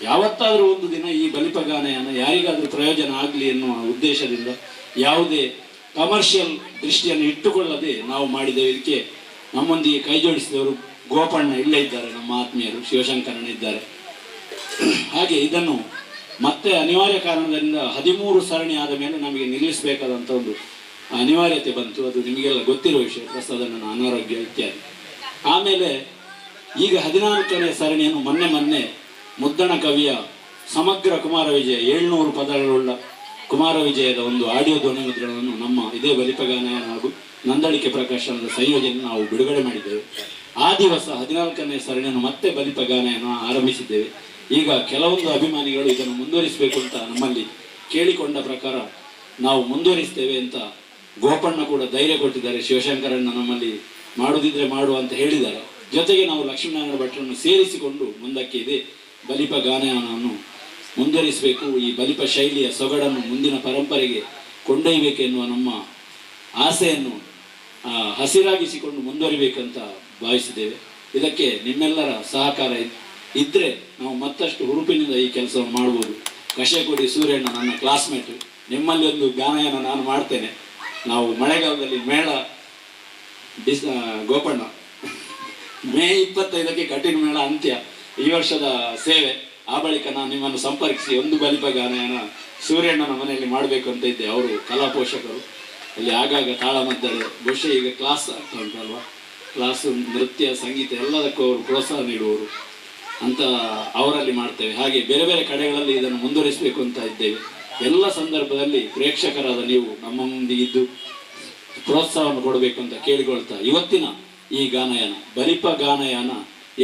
ಯಾವತ್ತಾದರೂ ಒಂದು ದಿನ ಈ ಬಲಿಪ ಗಾನಯಾನ ಯಾರಿಗಾದರೂ ಪ್ರಯೋಜನ ಆಗಲಿ ಎನ್ನುವ ಉದ್ದೇಶದಿಂದ ಯಾವುದೇ ಕಮರ್ಷಿಯಲ್ ದೃಷ್ಟಿಯನ್ನು ಇಟ್ಟುಕೊಳ್ಳದೆ ನಾವು ಮಾಡಿದ್ದೇವೆ. ಇದಕ್ಕೆ ನಮ್ಮೊಂದಿಗೆ ಕೈ ಜೋಡಿಸಿದವರು ಗೋಪಣ್ಣ ಇಲ್ಲೇ ಇದ್ದಾರೆ, ನಮ್ಮ ಆತ್ಮೀಯರು ಶಿವಶಂಕರಣ್ಣ ಇದ್ದಾರೆ. ಹಾಗೆ ಇದನ್ನು ಮತ್ತೆ ಅನಿವಾರ್ಯ ಕಾರಣದಿಂದ 13 ಸರಣಿ ಆದ ಮೇಲೆ ನಮಗೆ ನಿಲ್ಲಿಸಬೇಕಾದಂಥ ಒಂದು ಅನಿವಾರ್ಯತೆ ಬಂತು. ಅದು ನಿಮಗೆಲ್ಲ ಗೊತ್ತಿರುವ ವಿಷಯ, ಪ್ರಸಾದಣ್ಣನ ಅನಾರೋಗ್ಯ ಇತ್ಯಾದಿ. ಆಮೇಲೆ ಈಗ 14ನೇ ಸರಣಿಯನ್ನು ಮೊನ್ನೆ ಮುದ್ದಣ ಕವಿಯ ಸಮಗ್ರ ಕುಮಾರ ವಿಜಯ 700 ಪದಗಳುಳ್ಳ ಕುಮಾರ ವಿಜಯದ ಒಂದು ಆಡಿಯೋ ಧ್ವನಿ ಮುದ್ರಣವನ್ನು ನಮ್ಮ ಇದೇ ಬಲಿಪಗಾನಯನ ಹಾಗೂ ನಂದಳಿಕೆ ಪ್ರಕಾಶನದ ಸಂಯೋಜನೆ ನಾವು ಬಿಡುಗಡೆ ಮಾಡಿದ್ದೇವೆ. ಆ ದಿವಸ 14ನೇ ಸರಣಿಯನ್ನು ಮತ್ತೆ ಬಲಿಪಗಾನಯನ ಆರಂಭಿಸಿದ್ದೇವೆ. ಈಗ ಕೆಲವೊಂದು ಅಭಿಮಾನಿಗಳು ಇದನ್ನು ಮುಂದುವರಿಸಬೇಕು ಅಂತ ನಮ್ಮಲ್ಲಿ ಕೇಳಿಕೊಂಡ ಪ್ರಕಾರ ನಾವು ಮುಂದುವರಿಸ್ತೇವೆ ಅಂತ ಗೋಪಣ್ಣ ಕೂಡ ಧೈರ್ಯ ಕೊಟ್ಟಿದ್ದಾರೆ. ಶಿವಶಂಕರಣ್ಣ ನಮ್ಮಲ್ಲಿ ಮಾಡುದಿದ್ರೆ ಮಾಡು ಅಂತ ಹೇಳಿದ್ದಾರೆ. ಜೊತೆಗೆ ನಾವು ಲಕ್ಷ್ಮೀನಾರಾಯಣ ಭಟ್ರನ್ನು ಸೇರಿಸಿಕೊಂಡು ಮುಂದಕ್ಕೆ ಇದೆ ಬಲಿಪ ಗಾನವನ್ನು ಮುಂದುವರಿಸಬೇಕು, ಈ ಬಲಿಪ ಶೈಲಿಯ ಸೊಗಡನ್ನು ಮುಂದಿನ ಪರಂಪರೆಗೆ ಕೊಂಡೊಯ್ಯಬೇಕೆನ್ನುವ ನಮ್ಮ ಆಸೆಯನ್ನು ಹಸಿರಾಗಿಸಿಕೊಂಡು ಮುಂದುವರಿಬೇಕಂತ ಭಾವಿಸಿದ್ದೇವೆ. ಇದಕ್ಕೆ ನಿಮ್ಮೆಲ್ಲರ ಸಹಕಾರ ಇದ್ದರೆ ನಾವು ಮತ್ತಷ್ಟು ಹುರುಪಿನಿಂದ ಈ ಕೆಲಸವನ್ನು ಮಾಡ್ಬೋದು. ಕಶೆಕೊಡಿ ಸೂರ್ಯಣ್ಣ ನನ್ನ ಕ್ಲಾಸ್ಮೇಟು, ನಿಮ್ಮಲ್ಲಿ ಒಂದು ಗಾನಯನ ನಾನು ಮಾಡ್ತೇನೆ. ನಾವು ಮಳೆಗಾಲದಲ್ಲಿ ಮೇಳ ಗೋಪಣ್ಣ ಮೇ 25ಕ್ಕೆ ಕಠಿಣ ಮೇಳ ಅಂತ್ಯ ಈ ವರ್ಷದ ಸೇವೆ. ಆ ಬಳಿಕ ನಾನು ನಿಮ್ಮನ್ನು ಸಂಪರ್ಕಿಸಿ ಒಂದು ಬಲಿಪ ಗಾನಯನ ಸೂರ್ಯಣ್ಣನ ಮನೆಯಲ್ಲಿ ಮಾಡಬೇಕು ಅಂತ ಇದ್ದೆ. ಅವರು ಕಲಾ ಪೋಷಕರು, ಅಲ್ಲಿ ಆಗಾಗ ತಾಳಮದ್ದಳೆ, ಬಹುಶಃ ಈಗ ಕ್ಲಾಸ್ ಆಗ್ತಾ ಉಂಟಲ್ವ, ಕ್ಲಾಸು ನೃತ್ಯ ಸಂಗೀತ ಎಲ್ಲದಕ್ಕೂ ಅವರು ಪ್ರೋತ್ಸಾಹ ನೀಡುವವರು ಅಂತ ಅವರಲ್ಲಿ ಮಾಡ್ತೇವೆ. ಹಾಗೆ ಬೇರೆ ಬೇರೆ ಕಡೆಗಳಲ್ಲಿ ಇದನ್ನು ಮುಂದುವರಿಸಬೇಕು ಅಂತ ಇದ್ದೇವೆ. ಎಲ್ಲ ಸಂದರ್ಭದಲ್ಲಿ ಪ್ರೇಕ್ಷಕರಾದ ನೀವು ನಮ್ಮ ಮುಂದಿಗಿದ್ದು ಪ್ರೋತ್ಸಾಹವನ್ನು ಕೊಡಬೇಕು ಅಂತ ಕೇಳಿಕೊಳ್ತಾ ಇವತ್ತಿನ ಈ ಗಾನಯಾನ ಬಲಿಪ ಗಾನಯಾನ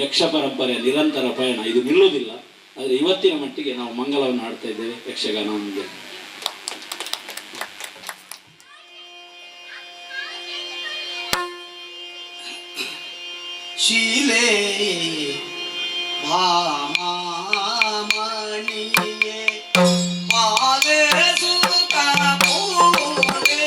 ಯಕ್ಷ ಪರಂಪರೆಯ ನಿರಂತರ ಪಯಣ, ಇದು ನಿಲ್ಲುವುದಿಲ್ಲ. ಆದರೆ ಇವತ್ತಿನ ಮಟ್ಟಿಗೆ ನಾವು ಮಂಗಲವನ್ನು ಹಾಡ್ತಾ ಇದ್ದೇವೆ ಯಕ್ಷಗಾನವನ್ನು. ಶೀಲೆ ಭಾಮಾಮಣಿಯೇ ಪಾದೆ ಸುಖ ಪೂರೆ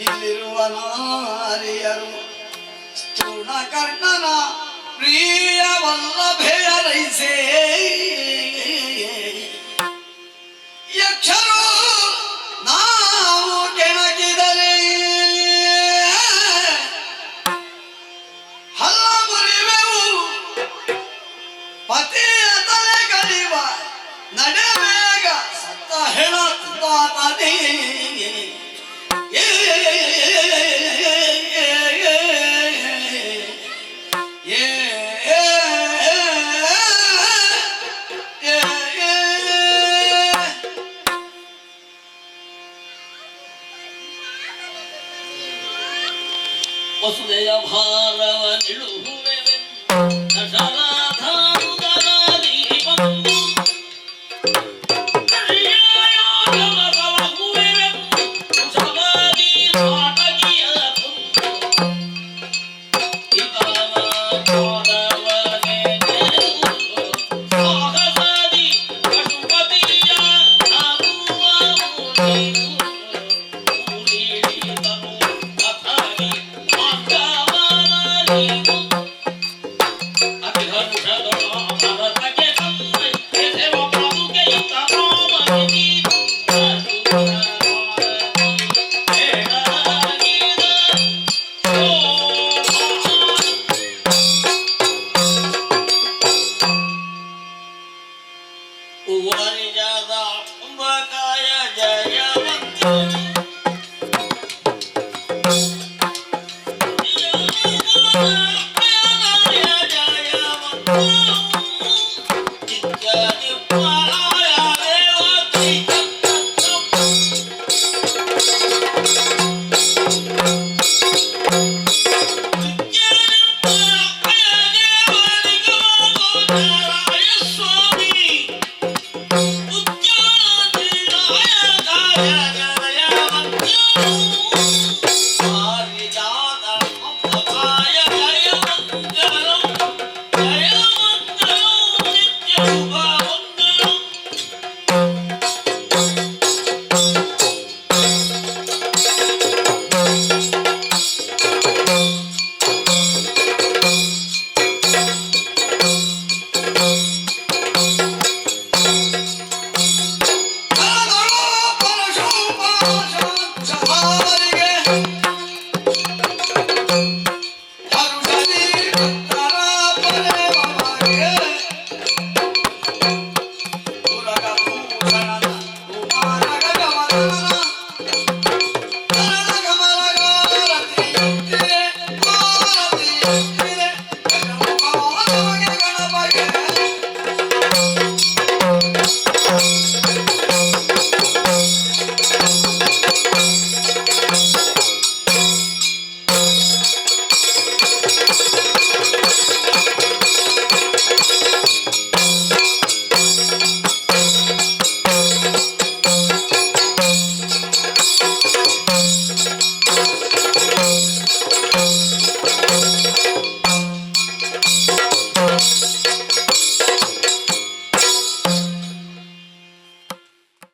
ಇಲ್ಲಿರುವ ನಾರಿಯರು ಸ್ತುಣಕರ್ಣನ ಪ್ರಿಯ ವಲ್ಲಭೆಯರೈಸೇ ಯಕ್ಷರು ನಾವು ಕೆಣಕಿದರೆ ಹಲ್ಲ ಮುರಿವೆವು ಪತಿಯ ತಲೆ ಕಡಿವ ನಡೆಬೇಗ ಸತ್ತ ಹೆಣ ತಾತನೇ ವಸುದೆಯ ಭಾರವ ನಿಳುಹುವೆವೆ ದಶರಥಾನುದರಾದಿ ಬಂದು ಕರಿಯಾಯಾಗಲಗಲಗುವೆವೆ ಕುಶಲದಿ ನಾಟಕಿಯ ತುಂಡು ಇದಾನ ಪಾದವನೆ ನೆರುವುದು ಸಾಹಸದಿ ಪಶುಪತಿಯ ಆಗುವ ಮುನಿದು ವರಿಜದ ಕುಂಭಕಾಯ ಜಯವಂತ ಜಯವಂತ